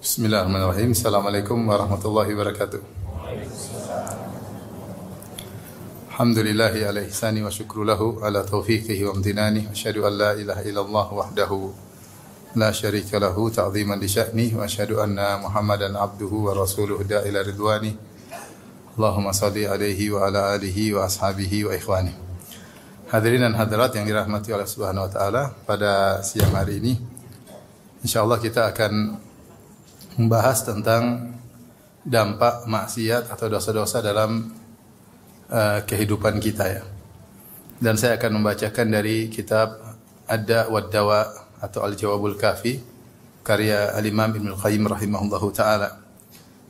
Bismillahirrahmanirrahim. Assalamualaikum warahmatullahi wabarakatuh. Alhamdulillahi ala ihsani wa syukru lahu ala taufiqihi wa amtinani. Asyhadu an la ilaha illallah wahdahu la syarika lahu ta'ziman li sya'ni wa asyhadu anna Muhammadan abduhu wa rasuluhu da'ila ridwani. Allahumma salli alaihi wa ala alihi wa ashabihi wa ikhwani. Hadirin dan hadirat yang dirahmati Allah Subhanahu wa taala, pada siang hari ini insyaallah kita akan membahas tentang dampak maksiat atau dosa-dosa dalam kehidupan kita ya. Dan saya akan membacakan dari kitab Ad-Da' wad-Dawa atau Al-Jawabul Kafi karya Al-Imam Ibnu Qayyim rahimahullahu taala.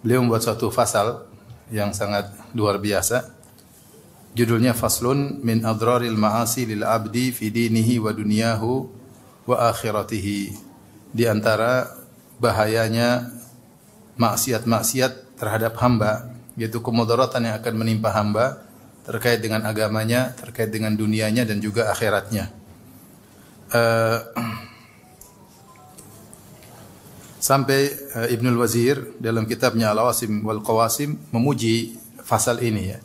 Beliau membuat suatu fasal yang sangat luar biasa. Judulnya Faslun min adraril ma'asi lil abdi fi dinihi wa dunyahu wa akhiratihi. Di antara bahayanya maksiat-maksiat terhadap hamba, yaitu kemudaratan yang akan menimpa hamba terkait dengan agamanya, terkait dengan dunianya dan juga akhiratnya. Sampai Ibnul Wazir dalam kitabnya Al-Awasim wal Qawasim memuji fasal ini ya.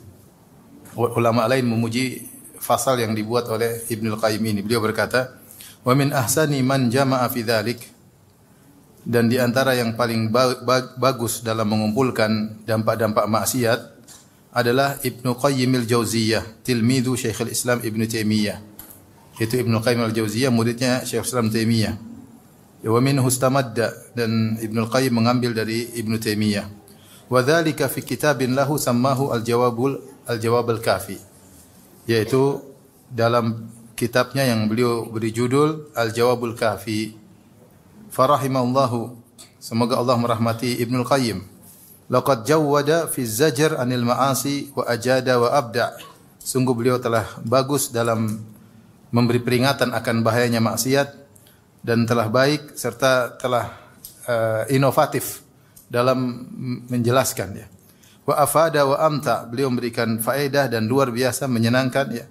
Ulama lain memuji fasal yang dibuat oleh Ibnul Qayyim ini. Beliau berkata, "Wa min ahsani man jama'a fi dzalik." Dan di antara yang paling bagus dalam mengumpulkan dampak-dampak maksiat adalah Ibnu Qayyim al-Jauziyah, tilmidu Syekhul Islam Ibnu Taimiyah. Itu Ibnu Qayyim al-Jauziyah, muridnya Syekh Islam Taimiyah. Wa minhu istamadda, dan Ibnu Qayyim mengambil dari Ibnu Taimiyah. Wa dzalika fi kitabin lahu sammahu al-Jawab al-Kafi. Yaitu dalam kitabnya yang beliau beri judul Al-Jawabul Kafi. Farahimallahu, semoga Allah merahmati Ibnu Qayyim. Laqad jawwada fi zajr anil ma'asi wa ajada wa abda'. Sungguh beliau telah bagus dalam memberi peringatan akan bahayanya maksiat dan telah baik serta telah inovatif dalam menjelaskan ya. Wa afada wa amta, beliau memberikan faedah dan luar biasa menyenangkan ya.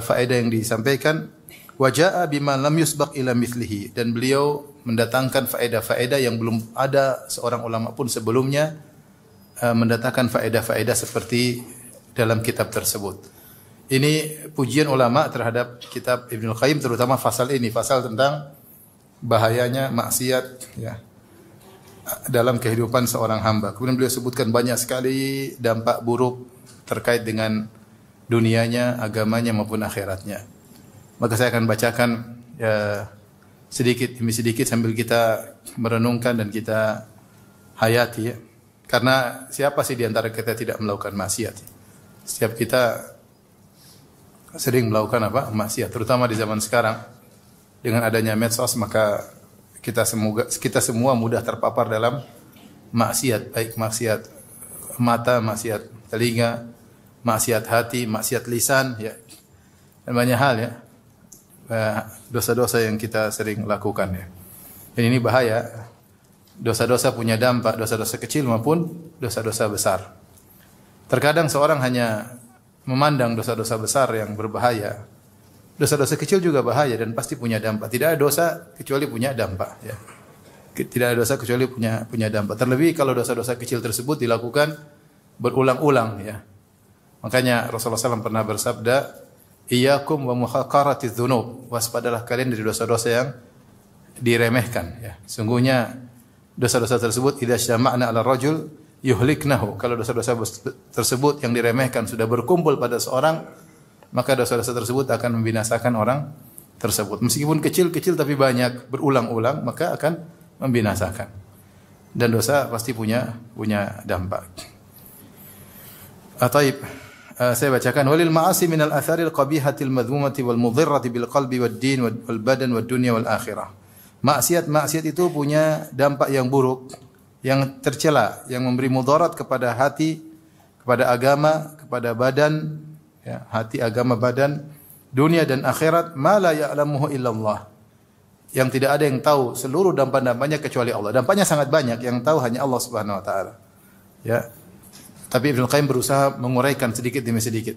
Faedah yang disampaikan. Wa jaa bima lam yusbaq ila mithlihi, dan beliau mendatangkan faedah-faedah yang belum ada seorang ulama pun sebelumnya mendatangkan faedah-faedah seperti dalam kitab tersebut. Ini pujian ulama terhadap kitab Ibnu Qayyim, terutama fasal ini, fasal tentang bahayanya maksiat ya dalam kehidupan seorang hamba. Kemudian beliau sebutkan banyak sekali dampak buruk terkait dengan dunianya, agamanya maupun akhiratnya. Maka saya akan bacakan ya, sedikit demi sedikit sambil kita merenungkan dan kita hayati ya. Karena siapa sih di antara kita tidak melakukan maksiat? Setiap kita sering melakukan apa? Maksiat, terutama di zaman sekarang. Dengan adanya medsos maka kita semua mudah terpapar dalam maksiat, baik maksiat mata, maksiat telinga, maksiat hati, maksiat lisan ya. Dan banyak hal ya. Dosa-dosa yang kita sering lakukan ya. Dan ini bahaya. Dosa-dosa punya dampak, dosa-dosa kecil maupun dosa-dosa besar. Terkadang seorang hanya memandang dosa-dosa besar yang berbahaya. Dosa-dosa kecil juga bahaya dan pasti punya dampak. Tidak ada dosa kecuali punya dampak ya. Tidak ada dosa kecuali punya dampak. Terlebih kalau dosa-dosa kecil tersebut dilakukan berulang-ulang ya. Makanya Rasulullah SAW pernah bersabda, "Iyyakum wa muhaqaratiz dzunub." Waspadalah kalian dari dosa-dosa yang diremehkan ya. Sungguhnya dosa-dosa tersebut idza syama'na 'ala rajul yuhliknahu. Kalau dosa-dosa tersebut yang diremehkan sudah berkumpul pada seorang, maka dosa-dosa tersebut akan membinasakan orang tersebut. Meskipun kecil-kecil tapi banyak berulang-ulang, maka akan membinasakan. Dan dosa pasti punya dampak. Taib. Saya bacakan, walil ma'asi minal atharil qabihatil madhumati wal mudhirrati bil qalbi wad din wal badan wad dunya wal akhirah. Maksiat itu punya dampak yang buruk, yang tercela, yang memberi mudarat kepada hati, kepada agama, kepada badan, ya, hati, agama, badan, dunia dan akhirat, ma la ya'lamuhu illallah. Yang tidak ada yang tahu seluruh dampak-dampaknya kecuali Allah. Dampaknya sangat banyak, yang tahu hanya Allah Subhanahu wa taala. Ya. Tapi Ibnu Qayyim berusaha menguraikan sedikit demi sedikit.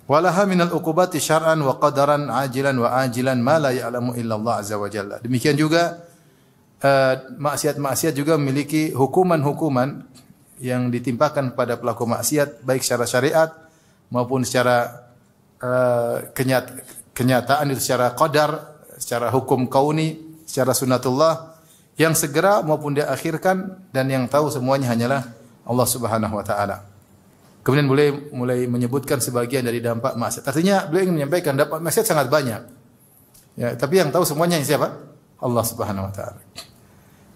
Walaha minal uqubati syar'an wa qadaran ajilan wa ajilan ma la ya'lamu illallah azza wa jalla. Demikian juga maksiat-maksiat juga memiliki hukuman-hukuman yang ditimpakan pada pelaku maksiat baik secara syariat maupun secara kenyataan, itu secara qadar, secara hukum kauni, secara sunnatullah yang segera maupun diakhirkan, dan yang tahu semuanya hanyalah Allah Subhanahu wa taala. Kemudian mulai menyebutkan sebagian dari dampak maksiat. Artinya beliau ingin menyampaikan dampak maksiat sangat banyak. Ya, tapi yang tahu semuanya siapa? Allah Subhanahu wa taala.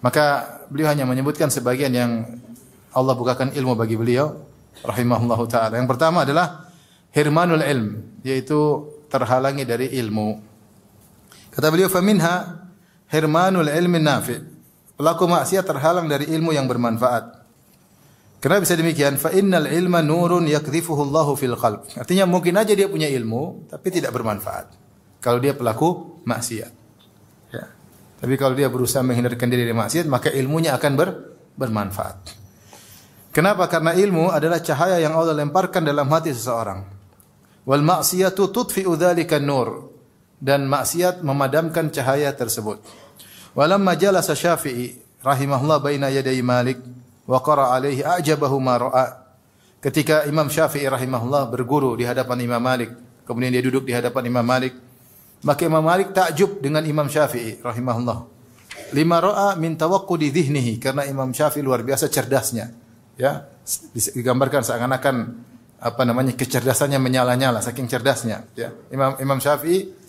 Maka beliau hanya menyebutkan sebagian yang Allah bukakan ilmu bagi beliau rahimahullahu taala. Yang pertama adalah hirmanul ilm, yaitu terhalangi dari ilmu. Kata beliau, faminha hirmanul ilmi nafi'. Pelaku maksiat terhalang dari ilmu yang bermanfaat. Kenapa bisa demikian? Fa innal ilma nurun yakdhifuhu Allahu fil qalb. Artinya mungkin aja dia punya ilmu tapi tidak bermanfaat kalau dia pelaku maksiat. Ya. Tapi kalau dia berusaha menghindarkan diri dari maksiat, maka ilmunya akan bermanfaat. Kenapa? Karena ilmu adalah cahaya yang Allah lemparkan dalam hati seseorang. Wal maksiyatu tudfi'u dzalika nur, dan maksiat memadamkan cahaya tersebut. Walamma jalasa Syafi'i rahimahullah baina yaday Malik wa qara alaihi a'jabahu ma ra'a. Ketika Imam Syafi'i rahimahullah berguru di hadapan Imam Malik, kemudian dia duduk di hadapan Imam Malik, maka Imam Malik takjub dengan Imam Syafi'i rahimahullah. Lima ra'a min tawaqqudi dhihnihi, karena Imam Syafi'i luar biasa cerdasnya. Ya, digambarkan seakan-akan kecerdasannya menyala-nyala saking cerdasnya, ya. Imam Syafi'i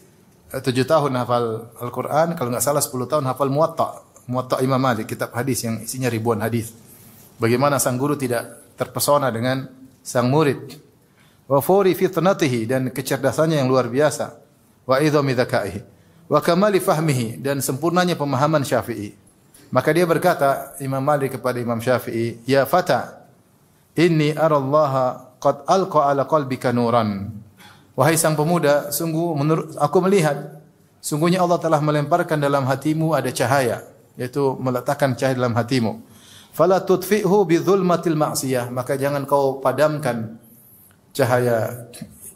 7 tahun hafal Al-Qur'an, kalau enggak salah 10 tahun hafal Muwatta Imam Malik, kitab hadis yang isinya ribuan hadis. Bagaimana sang guru tidak terpesona dengan sang murid. Wa furi fitnatihi, dan kecerdasannya yang luar biasa. Wa idhami dzakaihi. Wa kamali fahmihi, dan sempurnanya pemahaman Syafi'i. Maka dia berkata Imam Malik kepada Imam Syafi'i, "Ya fata, inni arallaha qad alqa ala qalbika nuran." Wahai sang pemuda, sungguh menurut aku melihat, sungguhnya Allah telah melemparkan dalam hatimu ada cahaya, yaitu meletakkan cahaya dalam hatimu. Fala tudfi'hu bi dzulmatil ma'siyah, maka jangan kau padamkan cahaya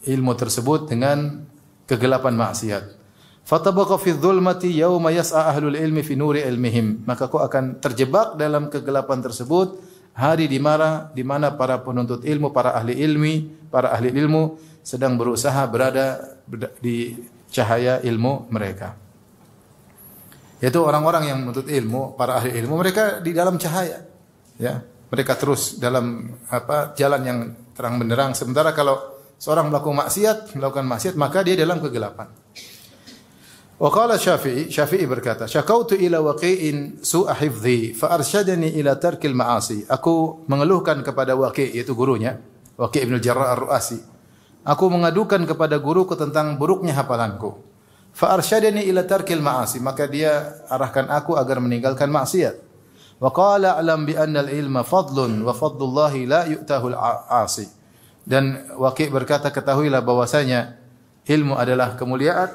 ilmu tersebut dengan kegelapan maksiat. Fatabaqa fi dzulmati yauma yas'a ahlul ilmi fi nuri ilmihim, maka kau akan terjebak dalam kegelapan tersebut hari di mana para penuntut ilmu, para ahli ilmu sedang berusaha berada di cahaya ilmu mereka. Yaitu orang-orang yang menuntut ilmu, para ahli ilmu, mereka di dalam cahaya. Ya, mereka terus dalam jalan yang terang benderang. Sementara kalau seorang melakukan maksiat, maka dia dalam kegelapan. Wa qala Syafi'i berkata, "Syakautu ila Waqi'in su'a hifdhi fa arsyadani ila tarkil ma'asi." Aku mengeluhkan kepada Waqi', yaitu gurunya, Waqi' bin Jarrah Ar-Ru'asi. Aku mengadukan kepada guruku tentang buruknya hafalanku. Fa arsyadani ila tarkil ma'asi, maka dia arahkan aku agar meninggalkan maksiat. Wa qala a'lam bi anna al-ilma fadlun wa fadlullahi la yu'tahu al-'asi. Dan Waqi' berkata, ketahuilah bahwasanya ilmu adalah kemuliaan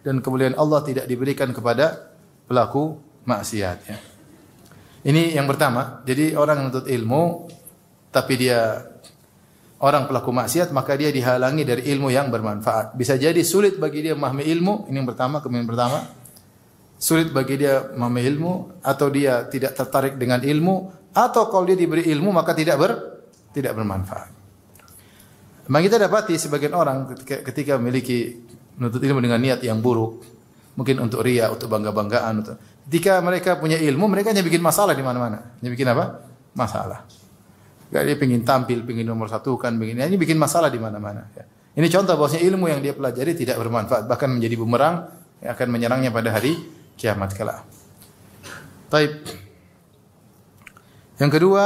dan kemuliaan Allah tidak diberikan kepada pelaku maksiat. Ya. Ini yang pertama. Jadi orang menuntut ilmu tapi dia orang pelaku maksiat, maka dia dihalangi dari ilmu yang bermanfaat. Bisa jadi sulit bagi dia memahami ilmu, ini yang pertama, kemudian pertama. Sulit bagi dia memahami ilmu, atau dia tidak tertarik dengan ilmu, atau kalau dia diberi ilmu maka tidak bermanfaat. Memang kita dapati sebagian orang ketika memiliki menuntut ilmu dengan niat yang buruk, mungkin untuk riya, untuk bangga-banggaan, ketika mereka punya ilmu, mereka hanya bikin masalah di mana-mana. Hanya bikin apa? Masalah. Gak, dia ingin tampil, ingin nomor satukan, ini bikin masalah di mana-mana. Ya. Ini contoh bahwasanya ilmu yang dia pelajari tidak bermanfaat, bahkan menjadi bumerang yang akan menyerangnya pada hari kiamat kelak. Taib. Yang kedua,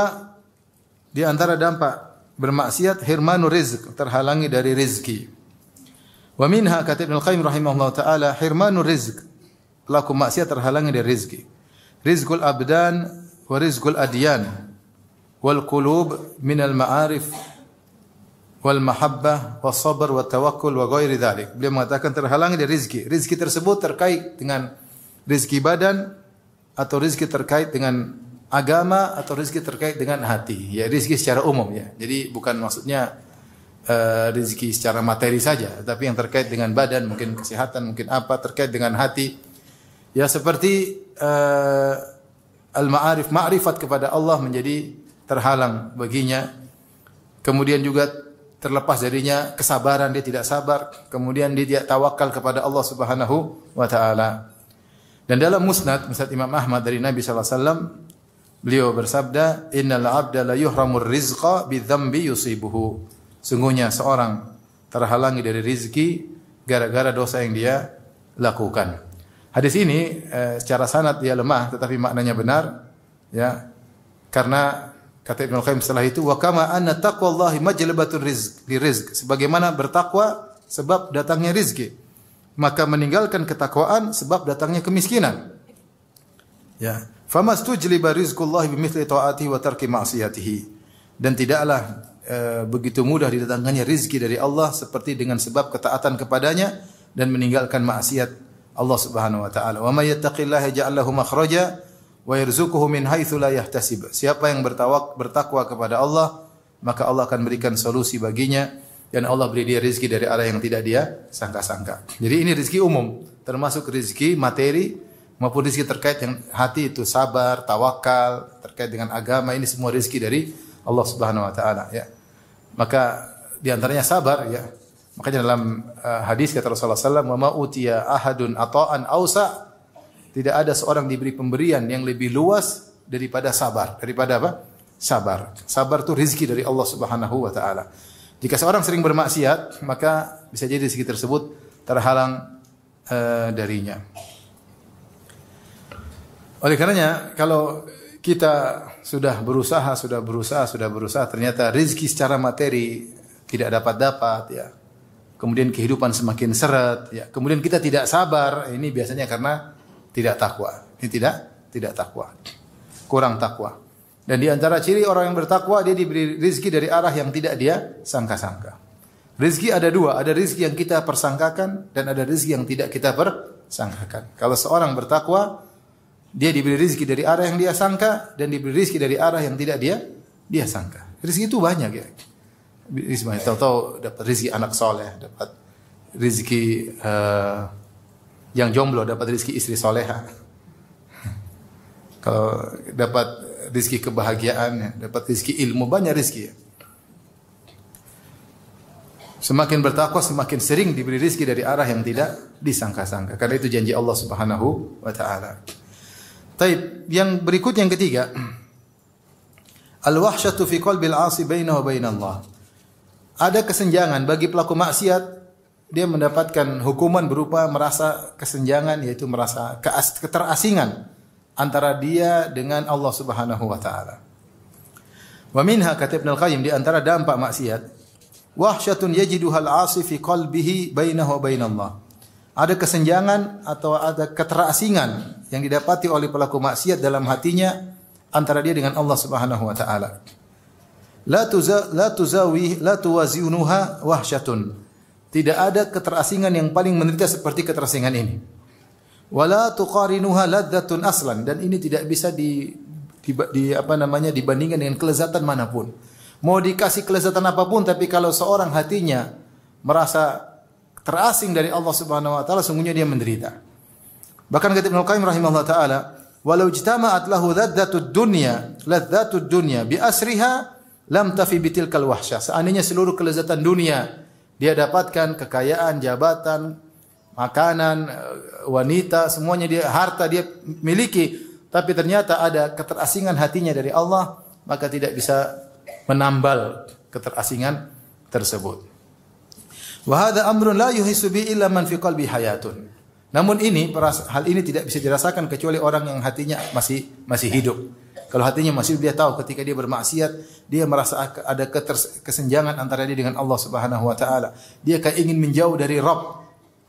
di antara dampak bermaksiat, hirmanu rizq, terhalangi dari rezeki. Wa minha, kata Ibnu Al-Qayyim rahimahullah ta'ala, hirmanu rizq, pelaku maksiat terhalangi dari rezeki. Rizqul abdan wa rizqul adyan wal qulub minal ma'arif wal mahabbah was sabr wat tawakkul wa ghairi dzalik. Beliau mengatakan terhalangi dari rezeki. Rezeki tersebut terkait dengan rezeki badan, atau rezeki terkait dengan agama, atau rezeki terkait dengan hati. Ya, rezeki secara umum ya. Jadi bukan maksudnya rezeki secara materi saja, tapi yang terkait dengan badan, mungkin kesehatan, mungkin apa terkait dengan hati. Ya seperti al-ma'arif, ma'rifat kepada Allah menjadi terhalang baginya. Kemudian juga terlepas darinya kesabaran, dia tidak sabar. Kemudian dia tidak tawakal kepada Allah Subhanahu wa taala. Dan dalam Musnad Imam Ahmad dari Nabi sallallahu alaihi wasallam, beliau bersabda, "Innal 'abda la yuhramur rizqa bidzambi yusibuhu." Sungguhnya seorang terhalangi dari rizki gara-gara dosa yang dia lakukan. Hadis ini secara sanad dia lemah tetapi maknanya benar, ya. Karena kata Ibnu Qayyim setelah itu, wa kama anna taqwallahi majlabatur rizq, sebagaimana bertakwa sebab datangnya rizki, maka meninggalkan ketakwaan sebab datangnya kemiskinan. Ya, famastujliba rizqullahi bimithli taatihi wa tarki ma'siyatihi. Dan tidaklah begitu mudah didatangkannya rizki dari Allah seperti dengan sebab ketaatan kepadanya dan meninggalkan maksiat Allah Subhanahu wa taala. Wa may yattaqillaha yaj'al lahu makhraja wa yarzuquhu min haitsu la yahtasib. Siapa yang bertakwa kepada Allah, maka Allah akan berikan solusi baginya dan Allah beri dia rezeki dari arah yang tidak dia sangka-sangka. Jadi ini rezeki umum, termasuk rezeki materi maupun rezeki terkait dengan hati, itu sabar, tawakal, terkait dengan agama, ini semua rezeki dari Allah Subhanahu wa taala, ya. Maka di antaranya sabar, ya. Makanya dalam hadis kata Rasulullah sallallahu alaihi wasallam, "Wa ma utiya ahadun ata'an ausa." Tidak ada seorang diberi pemberian yang lebih luas daripada sabar. Daripada apa? Sabar. Sabar itu rezeki dari Allah Subhanahu wa taala. Jika seorang sering bermaksiat, maka bisa jadi rezeki tersebut terhalang darinya. Oleh karenanya, kalau kita sudah berusaha, ternyata rezeki secara materi tidak dapat, ya. Kemudian kehidupan semakin seret, ya. Kemudian kita tidak sabar, ini biasanya karena tidak takwa. Ini tidak takwa. Kurang takwa. Dan di antara ciri orang yang bertakwa, dia diberi rezeki dari arah yang tidak dia sangka-sangka. Rezeki ada dua, ada rezeki yang kita persangkakan dan ada rezeki yang tidak kita persangkakan. Kalau seorang bertakwa, dia diberi rezeki dari arah yang dia sangka dan diberi rezeki dari arah yang tidak dia sangka. Rezeki itu banyak, ya. Tahu-tahu dapat rezeki anak soleh, dapat rezeki yang jomblo, dapat rezeki istri soleha. Kalau dapat rezeki kebahagiaan, dapat rezeki ilmu, banyak rezeki. Semakin bertakwa, semakin sering diberi rezeki dari arah yang tidak disangka-sangka. Karena itu janji Allah Subhanahu wa taala. Taib, yang berikut yang ketiga, al-wahsyatu fi qalbil 'asi bainahu wa bainallah. Ada kesenjangan bagi pelaku maksiat, dia mendapatkan hukuman berupa merasa kesenjangan, yaitu merasa keterasingan antara dia dengan Allah Subhanahu wa taala. Wa minha, kata Ibnu Qayyim, di antara dampak maksiat, wahsyatun yajiduha al-'asi fi qalbihi bainahu wa bainallah. Ada kesenjangan atau ada keterasingan yang didapati oleh pelaku maksiat dalam hatinya antara dia dengan Allah Subhanahu wa taala. La tuwazinuha wahsyatun. Tidak ada keterasingan yang paling menderita seperti keterasingan ini. Wala tuqarinuha ladzatun aslan, dan ini tidak bisa dibandingkan dengan kelezatan manapun. Mau dikasih kelezatan apapun, tapi kalau seorang hatinya merasa terasing dari Allah Subhanahu wa taala, sungguhnya dia menderita. Bahkan kata Ibnu Qayyim rahimahullah taala, walau ijtama'at lahu ladzatud dunya bi asriha lam tafi bitilkal wahsyah. Seandainya seluruh kelezatan dunia dia dapatkan, kekayaan, jabatan, makanan, wanita, semuanya dia, harta dia miliki, tapi ternyata ada keterasingan hatinya dari Allah, maka tidak bisa menambal keterasingan tersebut. Wa hadza amrun la yuhissu bi illa man fi qalbi hayatun. Namun hal ini tidak bisa dirasakan kecuali orang yang hatinya masih hidup. Kalau hatinya masih, dia tahu ketika dia bermaksiat, dia merasa ada kesenjangan antara dia dengan Allah Subhanahu wa taala. Dia kayak ingin menjauh dari Rabb.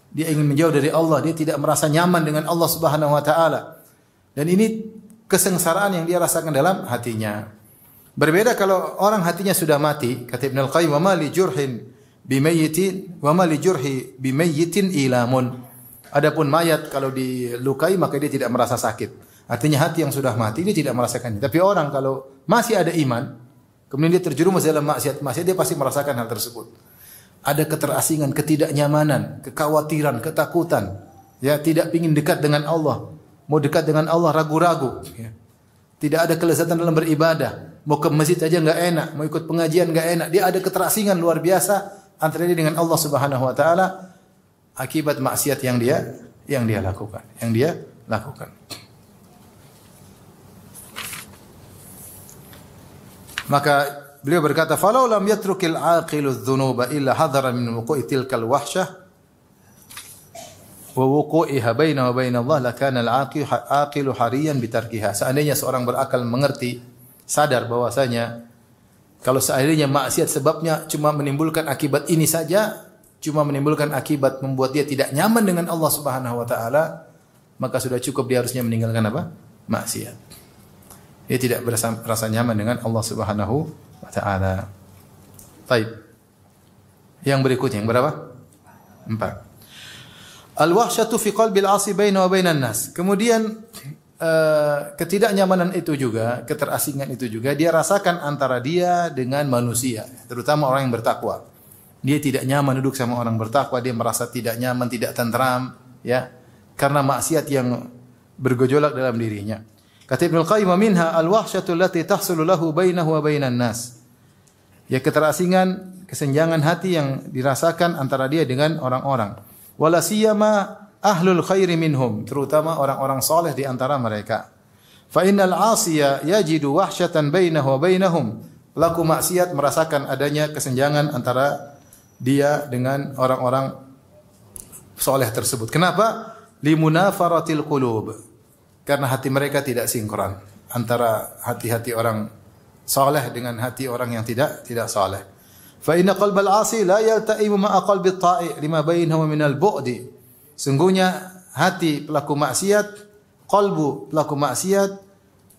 Dia ingin menjauh dari Allah, dia tidak merasa nyaman dengan Allah Subhanahu wa taala. Dan ini kesengsaraan yang dia rasakan dalam hatinya. Berbeda kalau orang hatinya sudah mati, kata Ibnu Qayyim, wa ma li jurhin bimayyitin wa ma li jurhi bimayyitin ilamun. Adapun mayat kalau dilukai maka dia tidak merasa sakit. Artinya hati yang sudah mati dia tidak merasakannya. Tapi orang kalau masih ada iman, kemudian dia terjerumus dalam maksiat, dia pasti merasakan hal tersebut. Ada keterasingan, ketidaknyamanan, kekhawatiran, ketakutan. Ya, tidak ingin dekat dengan Allah. Mau dekat dengan Allah ragu-ragu. Ya. Tidak ada kelezatan dalam beribadah. Mau ke masjid aja enggak enak, mau ikut pengajian enggak enak. Dia ada keterasingan luar biasa antara dia dengan Allah Subhanahu wa taala akibat maksiat yang dia lakukan. Maka beliau berkata, "Falau lam yatrukil aqilu adh-dhunuba illa hadara min wuqu'i tilkal wahsyah wa wuqu'iha baina wa baina Allah lakana al-aqilu hariyan bitarkiha." Seandainya seorang berakal mengerti, sadar bahwasanya kalau seandainya maksiat sebabnya cuma menimbulkan akibat ini saja, cuma menimbulkan akibat membuat dia tidak nyaman dengan Allah Subhanahu wa taala, maka sudah cukup dia harusnya meninggalkan apa? Maksiat. Dia tidak berasa nyaman dengan Allah Subhanahu wa taala. Baik. Yang berikutnya yang berapa? 4. Al-wahsyatu fi qalbil 'asi baina wa bainan nas. Kemudian ketidaknyamanan itu juga, keterasingan itu juga dia rasakan antara dia dengan manusia, terutama orang yang bertakwa. Dia tidak nyaman duduk sama orang bertakwa, dia merasa tidak nyaman, tidak tentram, ya, karena maksiat yang bergejolak dalam dirinya. Kata Ibnu Qayyim, "Minha al-wahsyatu allati tahsulu lahu bainahu wa bainan nas." Ya, keterasingan, kesenjangan hati yang dirasakan antara dia dengan orang-orang. Wala siyama ahlul khairi minhum, terutama orang-orang saleh di antara mereka. Fa innal 'asiya yajidu wahsyatan bainahu wa bainahum. Pelaku maksiat merasakan adanya kesenjangan antara dia dengan orang-orang saleh tersebut. Kenapa? Limunafaratil qulub. Karena hati mereka tidak sinkron antara hati-hati orang saleh dengan hati orang yang tidak saleh. Fa inna qalbal 'asi la yalta'imu ma'a qalbit ta'i lima bainahu minal bu'di. Sungguhnya hati pelaku maksiat, qalbu pelaku maksiat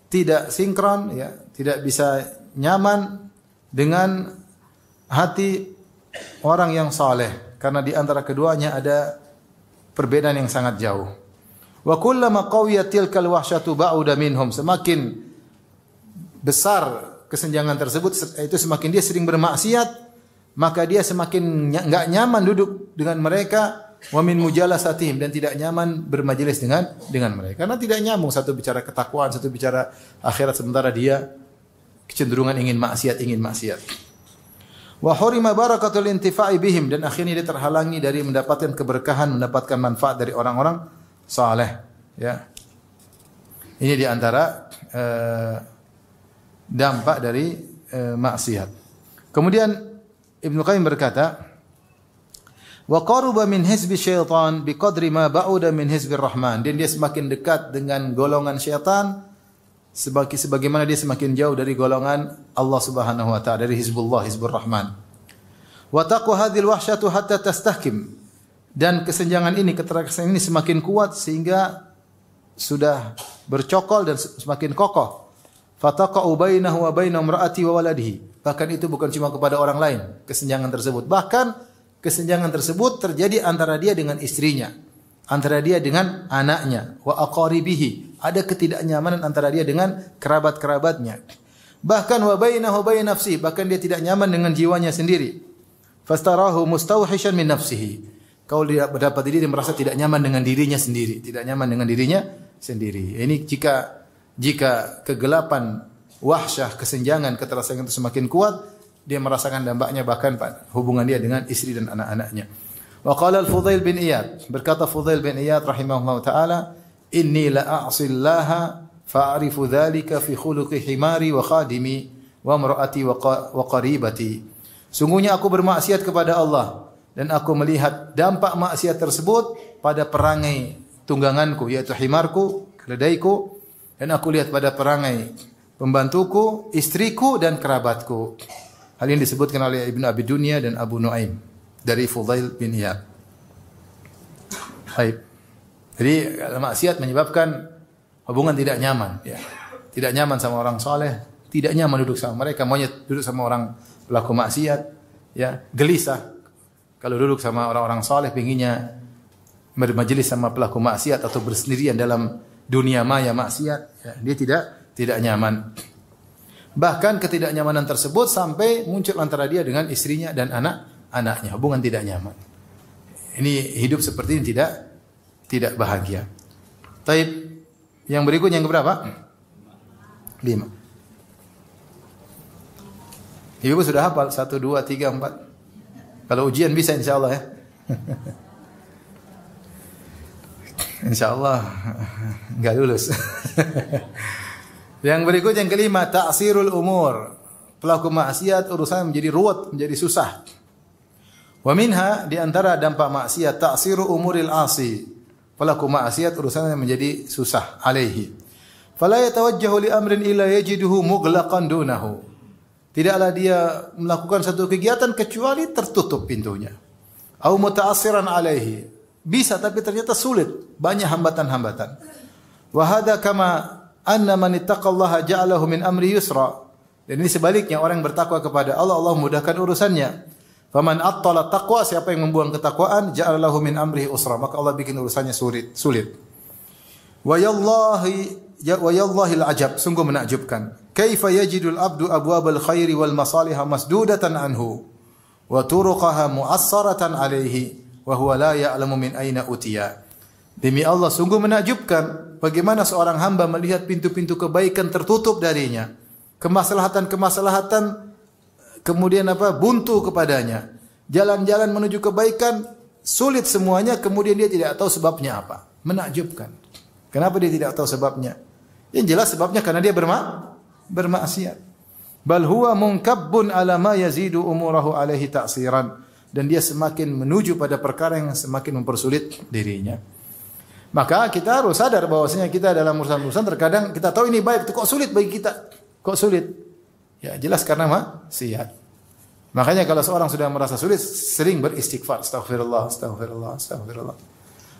tidak sinkron, ya, tidak bisa nyaman dengan hati orang yang saleh karena di antara keduanya ada perbedaan yang sangat jauh. Wa kullama qawiyat tilkal wahsyatu ba'uda minhum. Semakin besar kesenjangan tersebut, itu semakin dia sering bermaksiat, maka dia semakin enggak nyaman duduk dengan mereka, wa min mujalasatihim, dan tidak nyaman bermajelis dengan mereka. Karena tidak nyambung, satu bicara ketakwaan, satu bicara akhirat, sementara dia kecenderungan ingin maksiat. Wa hurima barakatul intifa'i bihim, dan akhirnya dia terhalangi dari mendapatkan keberkahan, mendapatkan manfaat dari orang-orang saleh, ya. Ini di antara dampak dari maksiat. Kemudian Ibnu Qayyim berkata, wa qaruba min hizbi syaitan biqadri ma ba'uda min hizbir rahman. Dan dia semakin dekat dengan golongan syaitan sebagaimana dia semakin jauh dari golongan Allah Subhanahu wa taala, dari hizbullah, hizbur rahman. Wa taqwa hadhil wahsyatu hatta tastahkim. Dan kesenjangan ini, keterasingan ini semakin kuat sehingga sudah bercokol dan semakin kokoh. Fataqa'u bainahu wa baina imra'ati wa waladihi. Bahkan itu bukan cuma kepada orang lain, kesenjangan tersebut. Bahkan kesenjangan tersebut terjadi antara dia dengan istrinya, antara dia dengan anaknya, wa aqaribihi. Ada ketidaknyamanan antara dia dengan kerabat-kerabatnya. Bahkan wa bainahu bain nafsihi, bahkan dia tidak nyaman dengan jiwanya sendiri. Fastarahu mustawhishan min nafsihi. Kalau dia berdapat diri, dia merasa tidak nyaman dengan dirinya sendiri, Ini jika kegelapan, wahsyah, kesenjangan, keterasingan itu semakin kuat, dia merasakan dampaknya bahkan hubungan dia dengan istri dan anak-anaknya. Wa qala al-Fudail bin Iyad, berkata Fudail bin Iyad rahimahullah taala, "Inni la a'sillaha fa'arifu dzalika fi khuluqi himari wa khadimi wa imra'ati wa qaribati." Sungguhnya aku bermaksiat kepada Allah, dan aku melihat dampak maksiat tersebut pada perangai tungganganku, yaitu himarku, keledaiku, dan aku lihat pada perangai pembantuku, istriku, dan kerabatku. Hal ini disebutkan oleh Ibnu Abi Dunya dan Abu Nuaim dari Fudail bin Iyad. Baik. Jadi maksiat menyebabkan hubungan tidak nyaman, ya. Tidak nyaman sama orang saleh, tidak nyaman duduk sama mereka, maunya duduk sama orang pelaku maksiat, ya, gelisah. Kalau duduk sama orang-orang saleh, pinginnya bermajelis sama pelaku maksiat atau bersendirian dalam dunia maya maksiat, ya, dia tidak nyaman. Bahkan ketidaknyamanan tersebut sampai muncul antara dia dengan istrinya dan anak-anaknya, hubungan tidak nyaman. Ini hidup seperti ini tidak bahagia. Taib, yang berikutnya yang keberapa? 5. Ibu sudah hafal 1, 2, 3, 4. Kalau ujian bisa insyaallah ya. Insyaallah enggak lulus. Yang berikut yang kelima, ta'sirul umur. Pelaku maksiat urusan menjadi ruwet, menjadi susah. Wa minha, di antara dampak maksiat, ta'siru umuril asi. Pelaku maksiat urusannya menjadi susah alaihi. Fala yatawajjahu li amrin illa yajiduhu mughlaqan dunahu. Tidaklah dia melakukan satu kegiatan kecuali tertutup pintunya. Au muta'assiran alaihi. Bisa tapi ternyata sulit, banyak hambatan-hambatan. Wa hadza kama anna man ittaqallaha ja'alahu min amri yusra. Dan ini sebaliknya, orang yang bertakwa kepada Allah, Allah mudahkan urusannya. Faman attala taqwa, siapa yang membuang ketakwaan, ja'alahu min amrihi usra, maka Allah bikin urusannya sulit. Wa yallahil ajab, sungguh menakjubkan. Kaifa yajidul abdu abwabal khairi wal masalihah masdudatan anhu wa turuqaha mu'assaratan alaihi wa huwa la ya'lamu min aina utiya. Demi Allah, sungguh menakjubkan bagaimana seorang hamba melihat pintu-pintu kebaikan tertutup darinya. Kemaslahatan kemudian buntu kepadanya. Jalan-jalan menuju kebaikan sulit semuanya, kemudian dia tidak tahu sebabnya apa. Menakjubkan. Kenapa dia tidak tahu sebabnya? Yang jelas sebabnya karena dia bermaksiat. Bal huwa munkabbun ala ma yazidu umurahu alaihi ta'siran. Dan dia semakin menuju pada perkara yang semakin mempersulit dirinya. Maka kita harus sadar bahwasanya kita dalam urusan-urusan terkadang kita tahu ini baik, kok sulit bagi kita? Kok sulit? Ya jelas karena maksiat. Makanya kalau seorang sudah merasa sulit, sering beristighfar, astagfirullah.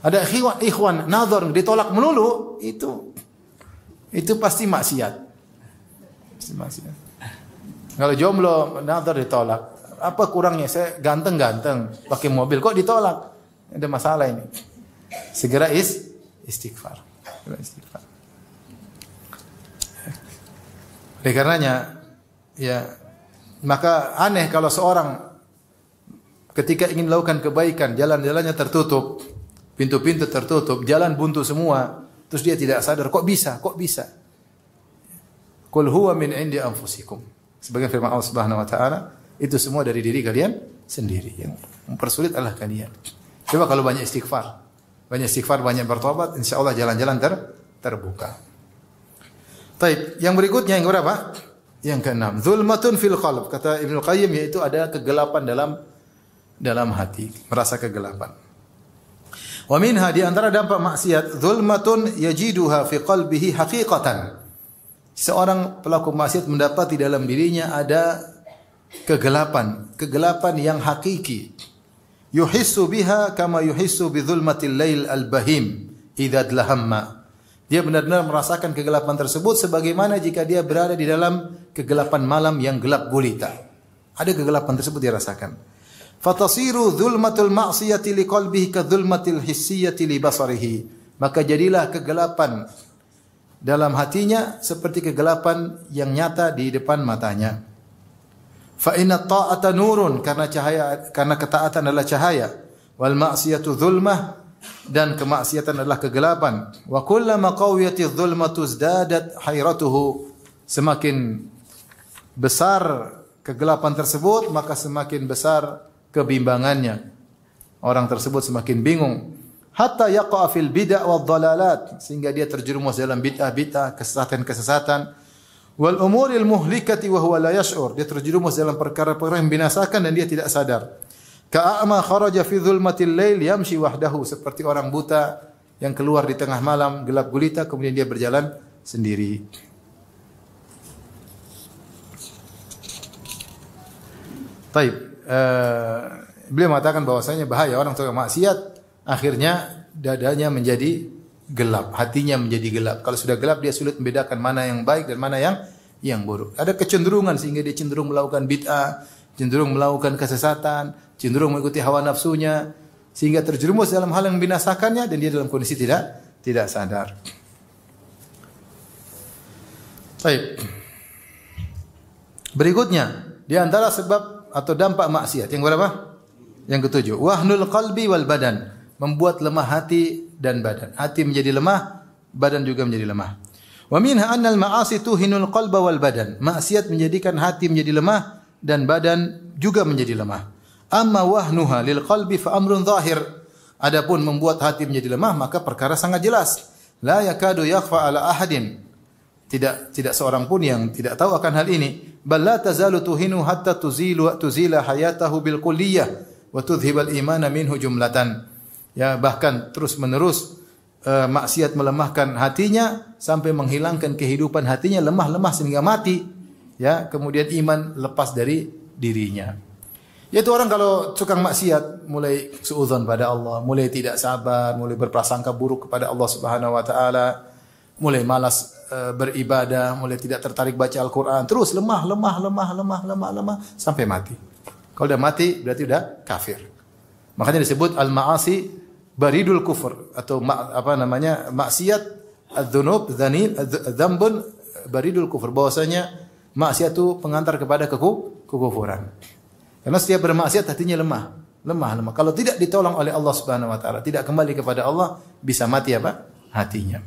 Ada ikhwan nazar ditolak melulu, itu pasti maksiat. Pasti maksiat. Kalau jomblo nazar ditolak, apa kurangnya? Saya ganteng-ganteng, pakai mobil kok ditolak? Ada masalah ini. Segera istighfar. Oleh karenanya, ya, maka aneh kalau seorang ketika ingin melakukan kebaikan, jalan-jalannya tertutup, pintu-pintu tertutup, jalan buntu semua, terus dia tidak sadar, kok bisa? Qul huwa min indi anfusikum. Sebagai firman Allah Subhanahu wa taala, itu semua dari diri kalian sendiri. Yang mempersulit adalah kalian. Coba kalau banyak istighfar, banyak bertobat, insyaallah jalan-jalan terbuka. Taib, yang berikutnya yang berapa? Yang keenam, zulmatun fil qalb. Kata Ibnu Qayyim, yaitu ada kegelapan dalam hati, merasa kegelapan. Wa minha, di antara dampak maksiat, zulmatun yajiduha fi qalbihi haqiqatan. Seorang pelaku maksiat mendapati dalam dirinya ada kegelapan yang hakiki. Yuhissu biha kama yuhissu bi zulmatil lail al-bahim idza dlahamma. Dia benar-benar merasakan kegelapan tersebut sebagaimana jika dia berada di dalam kegelapan malam yang gelap gulita. Ada kegelapan tersebut dia rasakan. Fatasiru zulmatul ma'siyati liqalbihi ka zulmatil hissiyati li basarihi. Maka jadilah kegelapan dalam hatinya seperti kegelapan yang nyata di depan matanya. Fa inna ta'ata nurun, karena ketaatan adalah cahaya. Wal ma'siyatu zulmah, dan kemaksiatan adalah kegelapan. Wa kullama qawiyatiz zulmatu izdadat hayratuhu. Semakin besar kegelapan tersebut, maka semakin besar kebimbangannya. Orang tersebut semakin bingung. Hatta yaqa fil bid'ah wad dhalalat, sehingga dia terjerumus dalam bid'ah, kesesatan-kesesatan. Wal umuril muhlikati wa huwa la yash'ur, dia terjerumus dalam perkara-perkara yang binasakan dan dia tidak sadar. Ka'ama kharaja fi dhulmatil lail yamshi wahdahu, seperti orang buta yang keluar di tengah malam gelap gulita kemudian dia berjalan sendiri. Taib, beliau mengatakan bahwasanya bahaya orang tua maksiat, akhirnya dadanya menjadi gelap, hatinya menjadi gelap. Kalau sudah gelap dia sulit membedakan mana yang baik dan mana yang buruk. Ada kecenderungan sehingga dia cenderung melakukan bid'ah, cenderung melakukan kesesatan, cenderung mengikuti hawa nafsunya, sehingga terjerumus dalam hal yang membinasakannya dan dia dalam kondisi tidak sadar. Baik. Berikutnya, di antara sebab atau dampak maksiat yang berapa? Yang ketujuh, wahnul qalbi wal badan, membuat lemah hati dan badan. Hati menjadi lemah, badan juga menjadi lemah. Wa minha anna al-ma'asi tuhinul qalba wal badan. Maksiat menjadikan hati menjadi lemah dan badan juga menjadi lemah. Amma wahnuha lil qalbi fa amrun zahir. Adapun membuat hati menjadi lemah maka perkara sangat jelas. La yakadu yakhfa ala ahadin. Tidak seorang pun yang tidak tahu akan hal ini. Bal la tazalu tuhinu hatta tuzila hayatahu bil kulliyah wa tudhhibal imana minhu jumlatan. Ya, bahkan terus-menerus maksiat melemahkan hatinya sampai menghilangkan kehidupan hatinya, lemah sehingga mati. Ya, kemudian iman lepas dari dirinya. Yaitu orang kalau tukang maksiat mulai suudzon pada Allah, mulai tidak sabar, mulai berprasangka buruk kepada Allah Subhanahu wa taala, mulai malas beribadah, mulai tidak tertarik baca Al-Qur'an, terus lemah sampai mati. Kalau udah mati berarti udah kafir. Makanya disebut al-ma'asi baridul kufur atau maksiat adzunub dzambun baridul kufur, bahwasanya maksiat itu pengantar kepada kekufuran. Karena setiap bermaksiat hatinya lemah. Kalau tidak ditolong oleh Allah Subhanahu wa taala, tidak kembali kepada Allah, bisa mati apa? Hatinya.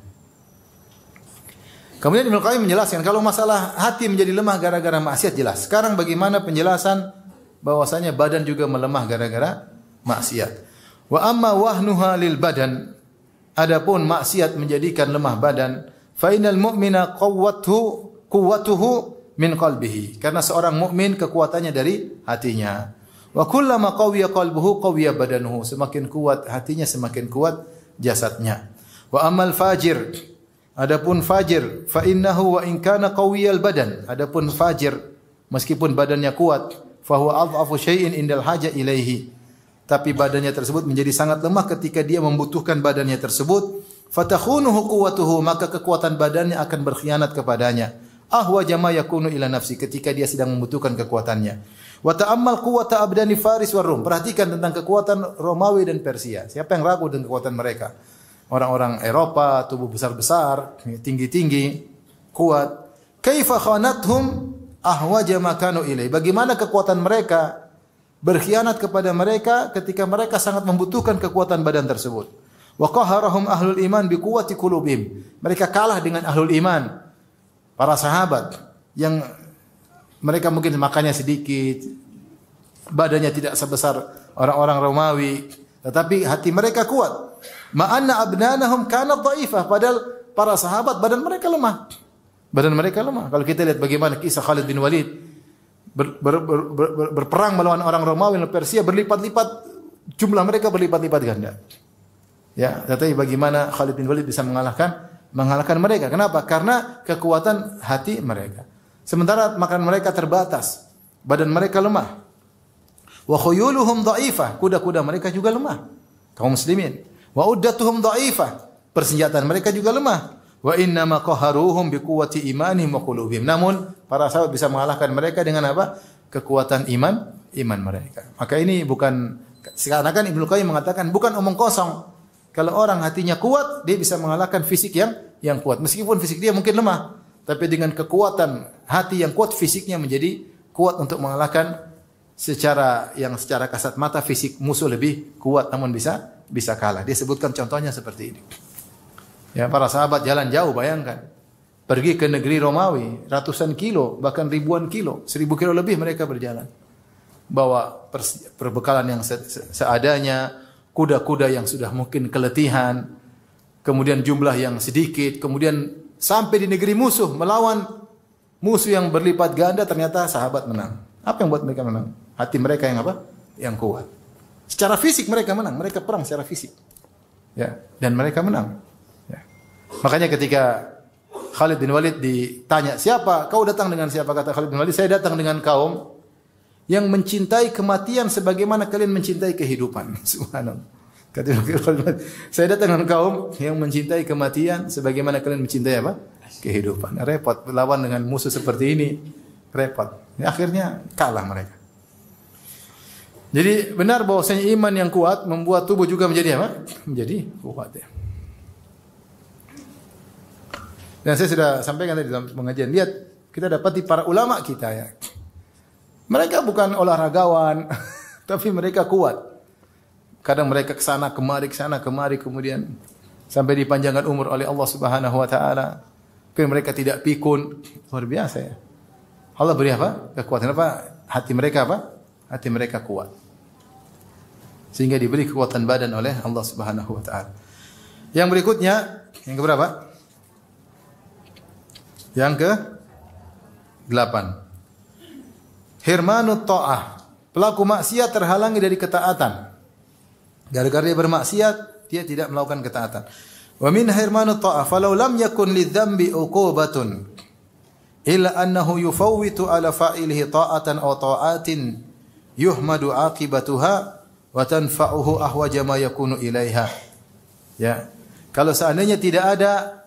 Kemudian Ibnu Qayyim menjelaskan kalau masalah hati menjadi lemah gara-gara maksiat jelas. Sekarang bagaimana penjelasan bahwasanya badan juga melemah gara-gara maksiat. Wa amma wahnuha lil badan, adapun maksiat menjadikan lemah badan, fa innal mu'mina quwwatuhu min qalbihi, karena seorang mukmin kekuatannya dari hatinya. Wa kullama qawiya qalbuhu qawiya badanuhu, semakin kuat hatinya semakin kuat jasadnya. Wa ammal fajir, adapun fajir, fa innahu wa in kana qawiyal badan, adapun fajir meskipun badannya kuat, fa huwa adhafu syai'in indal haja ilaihi, tapi badannya tersebut menjadi sangat lemah ketika dia membutuhkan badannya tersebut. Fatakhunuhu quwwatuhu, maka kekuatan badannya akan berkhianat kepadanya. Ahwa jama yakunu ila nafsi, ketika dia sedang membutuhkan kekuatannya. Wa ta'ammal quwwata abdani Faris war Rum, perhatikan tentang kekuatan Romawi dan Persia. Siapa yang ragu dengan kekuatan mereka? Orang-orang Eropa, tubuh besar-besar, tinggi-tinggi, kuat. Kaifa khanathum ahwa jama kanu ilai, bagaimana kekuatan mereka berkhianat kepada mereka ketika mereka sangat membutuhkan kekuatan badan tersebut. Wa qaharahum ahlul iman bi quwwati qulubihim, mereka kalah dengan ahlul iman, para sahabat yang mereka mungkin makannya sedikit, badannya tidak sebesar orang-orang Romawi, tetapi hati mereka kuat. Ma'anna abnanahum kanat dhaifah, padahal para sahabat badan mereka lemah. Kalau kita lihat bagaimana kisah Khalid bin Walid berperang melawan orang Romawi dan Persia, berlipat-lipat jumlah mereka, berlipat-lipat ganda. Ya, tetapi bagaimana Khalid bin Walid bisa mengalahkan mereka? Kenapa? Karena kekuatan hati mereka. Sementara makan mereka terbatas, badan mereka lemah. Wa khuyuluhum dhaifah, kuda-kuda mereka juga lemah. Kaum muslimin. Wa uddatuhum dhaifah, persenjataan mereka juga lemah. Wa inna ma qaharuhum bi quwwati imanihim wa qulubihim. Namun para sahabat bisa mengalahkan mereka dengan apa? Kekuatan iman mereka. Maka ini bukan, sekarang kan Ibnu Qayyim mengatakan bukan omong kosong. Kalau orang hatinya kuat, dia bisa mengalahkan fisik yang kuat. Meskipun fisik dia mungkin lemah, tapi dengan kekuatan hati yang kuat, fisiknya menjadi kuat untuk mengalahkan secara kasat mata fisik musuh lebih kuat, namun bisa kalah. Dia sebutkan contohnya seperti ini. Ya, para sahabat jalan jauh, bayangkan. Pergi ke negeri Romawi, ratusan kilo, bahkan ribuan kilo, 1000 kilo lebih mereka berjalan. Bawa perbekalan yang seadanya, kuda-kuda yang sudah mungkin keletihan, kemudian jumlah yang sedikit, kemudian sampai di negeri musuh, melawan musuh yang berlipat ganda, ternyata sahabat menang. Apa yang buat mereka menang? Hati mereka yang apa? Yang kuat. Secara fisik mereka menang, mereka perang secara fisik. Ya, dan mereka menang. Makanya ketika Khalid bin Walid ditanya, siapa? Kau datang dengan siapa? Kata Khalid bin Walid, saya datang dengan kaum yang mencintai kematian sebagaimana kalian mencintai kehidupan. Subhanallah. Kata Khalid bin Walid, saya datang dengan kaum yang mencintai kematian sebagaimana kalian mencintai apa? Kehidupan. Repot lawan dengan musuh seperti ini. Repot. Ya, akhirnya kalah mereka. Jadi benar bahwasanya iman yang kuat membuat tubuh juga menjadi apa? Menjadi kuat ya. Dan saya sudah sampaikan tadi dalam pengajian, lihat kita dapati para ulama kita ya. Mereka bukan olahragawan, tapi mereka kuat. Kadang mereka ke sana kemari, kemudian sampai dipanjangkan umur oleh Allah Subhanahu wa taala. Mungkin mereka tidak pikun. Luar biasa ya. Allah beri apa? Kekuatan apa? Hati mereka apa? Hati mereka kuat. Sehingga diberi kekuatan badan oleh Allah Subhanahu wa taala. Yang berikutnya, yang keberapa? Yang ke-8. Hirmanut ta'ah. Pelaku maksiat terhalangi dari ketaatan. Gara-gara dia bermaksiat, dia tidak melakukan ketaatan. Wa min hirmanut ta'ah falau lam yakun lidzambi uqubatun illa annahu yufawwitu ala fa'ilihi ta'atan aw ta'atin yuhmadu aqibatuha wa tanfa'uhu ahwaja ma yakunu ilaiha. Ya. Kalau seandainya tidak ada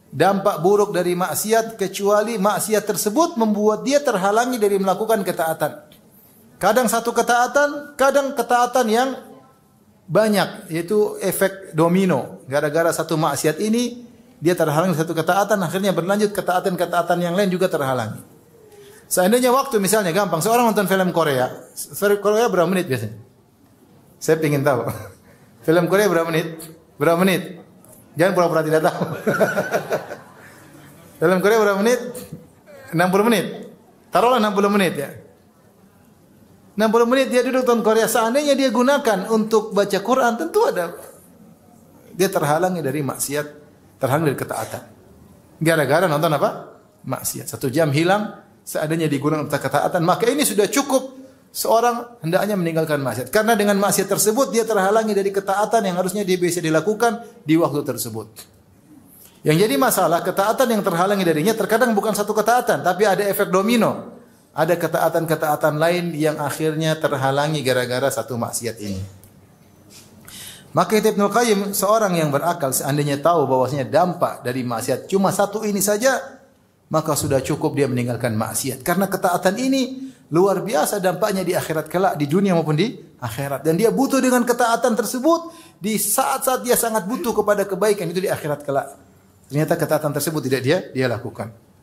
dampak buruk dari maksiat kecuali maksiat tersebut membuat dia terhalangi dari melakukan ketaatan. Kadang satu ketaatan, kadang ketaatan yang banyak, yaitu efek domino. Gara-gara satu maksiat ini dia terhalangi satu ketaatan, akhirnya berlanjut ketaatan-ketaatan yang lain juga terhalangi. Seandainya waktu misalnya gampang, seorang nonton film Korea. Film Korea berapa menit biasanya? Saya ingin tahu. Film Korea berapa menit? Berapa menit? Jangan pura-pura tidak tahu. Film Korea berapa menit? 60 menit. Taruhlah 60 menit ya. 60 menit dia duduk nonton Korea. Seandainya dia gunakan untuk baca Quran, tentu ada. Dia terhalangi dari maksiat, terhalangi dari ketaatan. Gara-gara nonton apa? Maksiat. 1 jam hilang, seandainya digunakan untuk ketaatan, maka ini sudah cukup seorang hendaknya meninggalkan maksiat. Karena dengan maksiat tersebut dia terhalangi dari ketaatan yang harusnya dia bisa dilakukan di waktu tersebut. Yang jadi masalah, ketaatan yang terhalangi darinya terkadang bukan satu ketaatan, tapi ada efek domino. Ada ketaatan-ketaatan lain yang akhirnya terhalangi gara-gara satu maksiat ini. Maka Ibnu Qayyim, seorang yang berakal, seandainya tahu bahwasanya dampak dari maksiat cuma satu ini saja, maka sudah cukup dia meninggalkan maksiat. Karena ketaatan ini luar biasa dampaknya di akhirat kelak, di dunia maupun di akhirat. Dan dia butuh dengan ketaatan tersebut di saat-saat dia sangat butuh kepada kebaikan itu di akhirat kelak. Ternyata ketaatan tersebut tidak dia lakukan.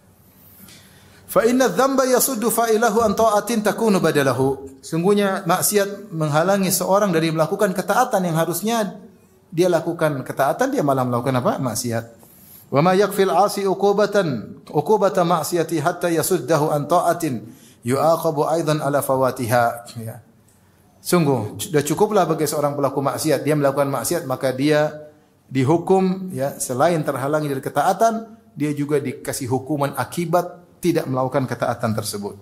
Fa inna dzamba yasuddu fa'ilahu an ta'atin takunu badalahu. Sungguhnya maksiat menghalangi seorang dari melakukan ketaatan yang harusnya dia lakukan ketaatan, dia malah melakukan apa? Maksiat. Wa ma yakfil 'asi uqubata ma'siyati hatta yasuddahu an ta'atin yu'aqabu aidan ala fawatiha. Ya. Sungguh sudah cukuplah bagi seorang pelaku maksiat, dia melakukan maksiat maka dia dihukum ya, selain terhalangi dari ketaatan, dia juga dikasih hukuman akibat tidak melakukan ketaatan tersebut.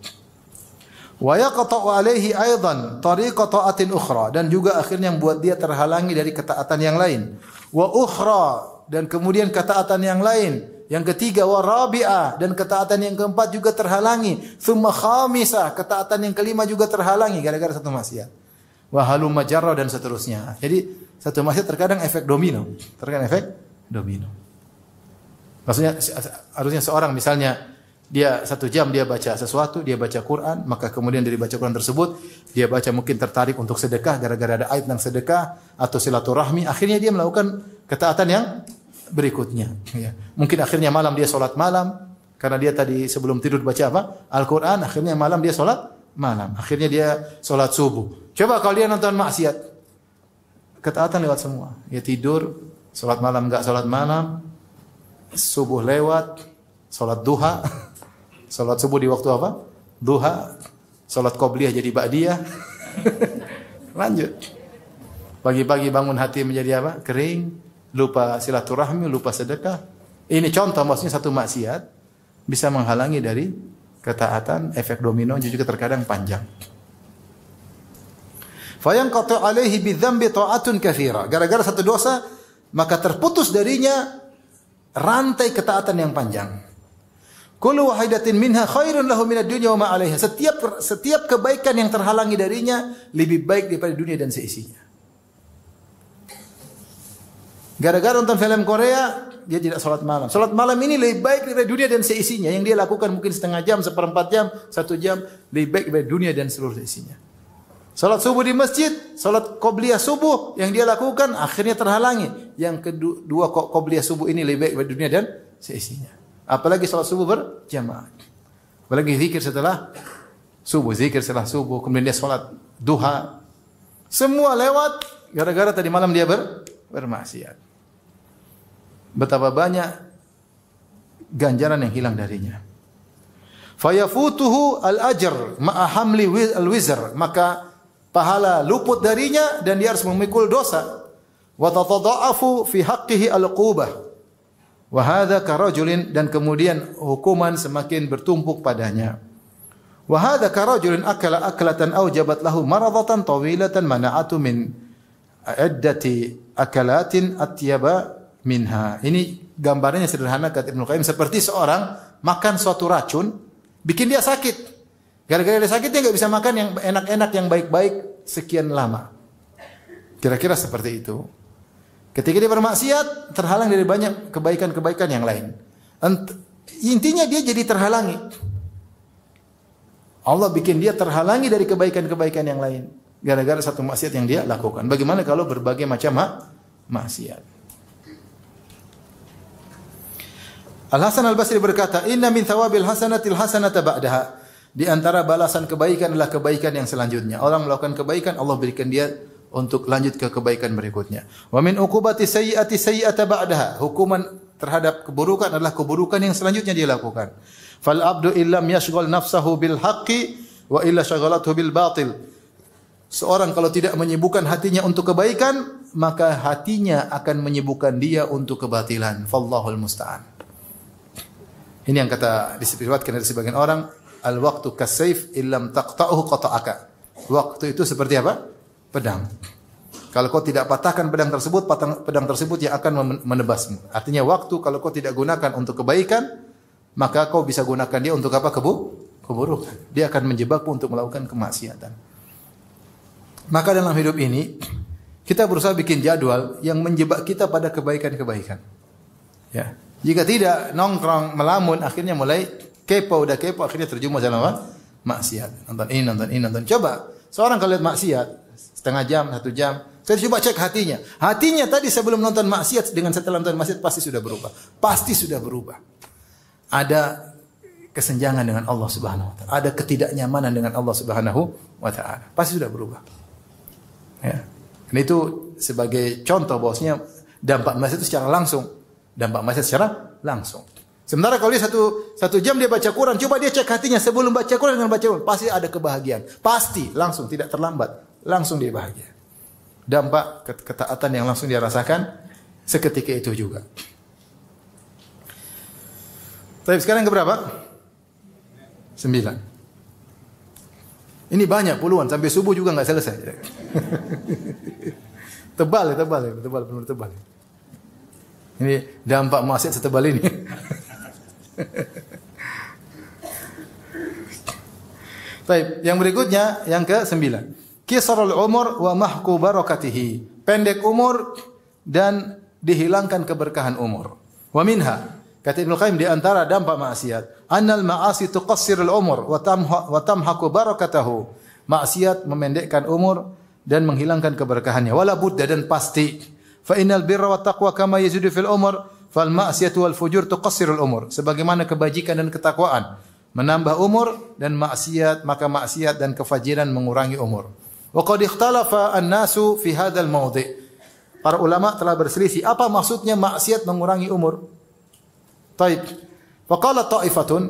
Wa yaqta'u alaihi aidan tariqa ta'atin ukhra, dan juga akhirnya membuat dia terhalangi dari ketaatan yang lain. Wa ukhra, dan kemudian ketaatan yang lain. Yang ketiga wa rabi'ah, dan ketaatan yang keempat juga terhalangi. Tsumma khamisah, ketaatan yang kelima juga terhalangi gara-gara satu maksiat. Wa halumma jarra, dan seterusnya. Jadi satu maksiat terkadang efek domino. Terkadang efek domino. Maksudnya harusnya seorang misalnya dia 1 jam dia baca sesuatu, dia baca Quran, maka kemudian dari baca Quran tersebut dia baca mungkin tertarik untuk sedekah gara-gara ada ayat tentang sedekah atau silaturahmi, akhirnya dia melakukan ketaatan yang berikutnya. Ya. Mungkin akhirnya malam dia sholat malam karena dia tadi sebelum tidur baca apa? Al-Quran, akhirnya malam dia sholat malam, akhirnya dia sholat subuh. Coba kalau dia nonton maksiat, ketaatan lewat semua. Dia tidur, sholat malam enggak sholat malam, subuh lewat, sholat duha. Salat subuh di waktu apa? Duha. Salat qobliyah jadi ba'diyah. Lanjut. Pagi-pagi bangun hati menjadi apa? Kering, lupa silaturahmi, lupa sedekah. Ini contoh, maksudnya satu maksiat bisa menghalangi dari ketaatan, efek domino juga terkadang panjang. Fa yanqatu alaihi bidzambi ta'atun katsira. Gara-gara satu dosa, maka terputus darinya rantai ketaatan yang panjang. Kullu wahidatin minha khairun lahu minad dunya wa ma 'alaiha. Setiap kebaikan yang terhalangi darinya lebih baik daripada dunia dan seisinya. Gara-gara nonton film Korea, dia tidak salat malam. Salat malam ini lebih baik daripada dunia dan seisinya. Yang dia lakukan mungkin setengah jam, 1/4 jam, 1 jam, lebih baik daripada dunia dan seluruh seisinya. Salat subuh di masjid, salat qobliyah subuh yang dia lakukan akhirnya terhalangi. Yang kedua qobliyah subuh ini lebih baik daripada dunia dan seisinya. Apalagi salat subuh berjamaah. Apalagi zikir setelah subuh, zikir setelah subuh, kemudian dia salat duha. Semua lewat gara-gara tadi malam dia bermaksiat. Betapa banyak ganjaran yang hilang darinya. Fayafutuhu al-ajr ma'a hamli al-wizr, maka pahala luput darinya dan dia harus memikul dosa. Wa tatadha'afu fi haqqihi al-uqubah. Wa hadza karajulin, dan kemudian hukuman semakin bertumpuk padanya. Wa hadza karajulin akala aklatan aujabat lahu maradatan tawilatan mana'atu min iddati akalatin atyaba minha. Ini gambarnya sederhana kata Ibnu Qayyim, seperti seorang makan suatu racun bikin dia sakit. Gara-gara dia sakit dia enggak bisa makan yang enak-enak, yang baik-baik sekian lama. Kira-kira seperti itu. Ketika dia bermaksiat, terhalang dari banyak kebaikan-kebaikan yang lain. Intinya dia jadi terhalangi. Allah bikin dia terhalangi dari kebaikan-kebaikan yang lain gara-gara satu maksiat yang dia lakukan. Bagaimana kalau berbagai macam maksiat? Al-Hasan Al-Basri berkata, "Inna min thawabil hasanatil hasanata ba'daha." Di antara balasan kebaikan adalah kebaikan yang selanjutnya. Orang melakukan kebaikan, Allah berikan dia untuk lanjut ke kebaikan berikutnya. Wa min uqubati sayyi'ati sayyi'ata ba'daha. Hukuman terhadap keburukan adalah keburukan yang selanjutnya dia lakukan. Fal abdu illam yashghal nafsahu bil haqqi wa illa shaghalathu bil batil. Seorang kalau tidak menyibukkan hatinya untuk kebaikan, maka hatinya akan menyibukkan dia untuk kebatilan. Fallahul musta'an. Ini yang kata disebutkan dari sebagian orang, al-waqtu kas-sayf illam taqta'uhu qata'aka. Waktu itu seperti apa? Pedang. Kalau kau tidak patahkan pedang tersebut yang akan menebasmu. Artinya waktu kalau kau tidak gunakan untuk kebaikan, maka kau bisa gunakan dia untuk apa? Keburukan. Dia akan menjebakmu untuk melakukan kemaksiatan. Maka dalam hidup ini kita berusaha bikin jadwal yang menjebak kita pada kebaikan-kebaikan. Ya. Jika tidak, nongkrong, melamun, akhirnya mulai kepo, akhirnya terjumus dalam maksiat. Nonton. Coba, seorang kalau lihat maksiat, setengah jam, 1 jam, saya coba cek hatinya. Hatinya tadi sebelum nonton maksiat dengan setelah nonton maksiat pasti sudah berubah. Pasti sudah berubah. Ada kesenjangan dengan Allah Subhanahu wa taala, ada ketidaknyamanan dengan Allah Subhanahu wa taala. Pasti sudah berubah. Ya. Dan itu sebagai contoh bahwasanya dampak maksiat itu secara langsung. Sementara kalau dia satu jam dia baca Quran, coba dia cek hatinya sebelum baca Quran dengan baca Quran, pasti ada kebahagiaan. Pasti langsung, tidak terlambat, langsung dia bahagia. Dampak ketaatan yang langsung dia rasakan seketika itu juga. Tapi sekarang ke berapa? 9. Ini banyak puluhan, sampai subuh juga nggak selesai. Tebal, benar tebal. Ini dampak maksiat setebal ini. Baik, yang berikutnya yang ke-9. Qisarul umur wa mahqu barakatihi. Pendek umur dan dihilangkan keberkahan umur. Wa minha, kata Ibnu Qayyim, di antara dampak maksiat, annal ma'asi tuqassirul umur wa tamhaqu barakatahu. Maksiat memendekkan umur dan menghilangkan keberkahannya. Wala budda, dan pasti. Fa innal birra wat taqwa kama yazidu fil umur fal ma'siyatu wal fujur tuqassirul umur. Sebagaimana kebajikan dan ketakwaan menambah umur, dan maksiat maka maksiat dan kefajiran mengurangi umur. Wa qad ikhtalafa an-nasu fi hadzal mawdi'. Para ulama telah berselisih apa maksudnya maksiat mengurangi umur. Taib. Wa qala ta'ifatun,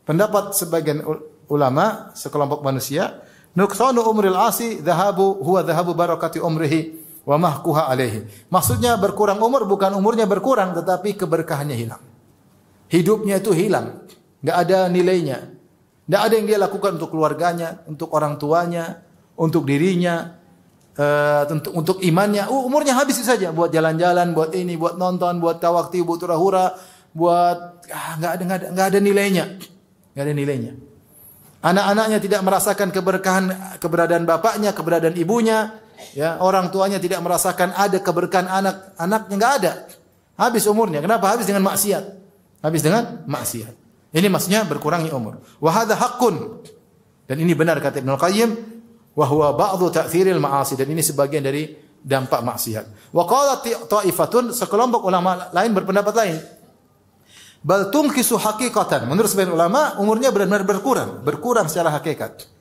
pendapat sebagian ulama, sekelompok manusia, nuqsanu umril 'asi huwa dhahabu barakati umrihi wa mahkuha alaihi. Maksudnya berkurang umur bukan umurnya berkurang, tetapi keberkahannya hilang. Hidupnya itu hilang, enggak ada nilainya. Enggak ada yang dia lakukan untuk keluarganya, untuk orang tuanya, untuk dirinya, untuk imannya. Umurnya habis saja buat jalan-jalan, buat ini, buat nonton, buat tawakti, buat hura-hura, buat enggak ada nilainya. Enggak ada nilainya. Anak-anaknya tidak merasakan keberkahan keberadaan bapaknya, keberadaan ibunya. Ya, orang tuanya tidak merasakan ada keberkahan anaknya, enggak ada. Habis umurnya. Kenapa? Habis dengan maksiat. Habis dengan maksiat. Ini maksudnya berkurangi umur. Wa hadza haqqun. Dan ini benar kata Ibnu Qayyim, wa huwa ba'dhu ta'thiril ma'asi, dan ini sebagian dari dampak maksiat. Wa qala ta'ifatun, sekelompok ulama lain berpendapat lain. Bal tunqisu haqiqatan. Menurut sebagian ulama, umurnya benar-benar berkurang secara hakikat.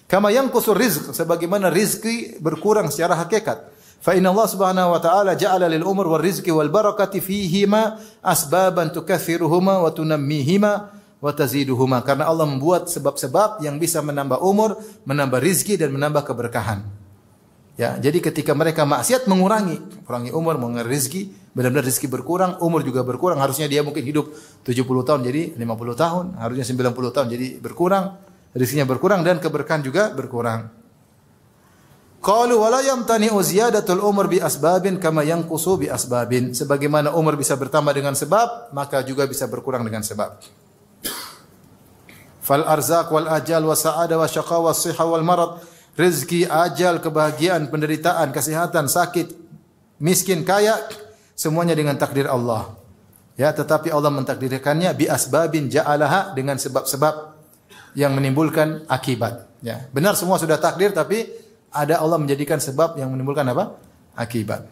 Kama yanqusu rizq, sebagaimana rizki berkurang secara hakikat. Fa inna Allah Subhanahu wa ta'ala ja'ala lil umur wal rizqi wal barakati fihima asbaban tukathiruhuma wa tunammihima wa taziduhuma. Karena Allah membuat sebab-sebab yang bisa menambah umur, menambah rizki dan menambah keberkahan. Ya, jadi ketika mereka maksiat mengurangi umur, mengurangi rizki, benar-benar rizki berkurang, umur juga berkurang. Harusnya dia mungkin hidup 70 tahun jadi 50 tahun, harusnya 90 tahun jadi berkurang, rizkinya berkurang dan keberkahan juga berkurang. Qalu wala yamtani'u ziyadatul umur bi asbabin kama yanqusu bi asbabin. Sebagaimana umur bisa bertambah dengan sebab, maka juga bisa berkurang dengan sebab. Fal arzaq wal ajal wa sa'ada wa syaqa wa sihha wal marad. Rezeki, ajal, kebahagiaan, penderitaan, kesehatan, sakit, miskin, kaya, semuanya dengan takdir Allah. Ya, tetapi Allah mentakdirkannya bi asbabin ja'alaha, dengan sebab-sebab yang menimbulkan akibat. Ya, benar semua sudah takdir, tapi ada Allah menjadikan sebab yang menimbulkan apa? Akibat.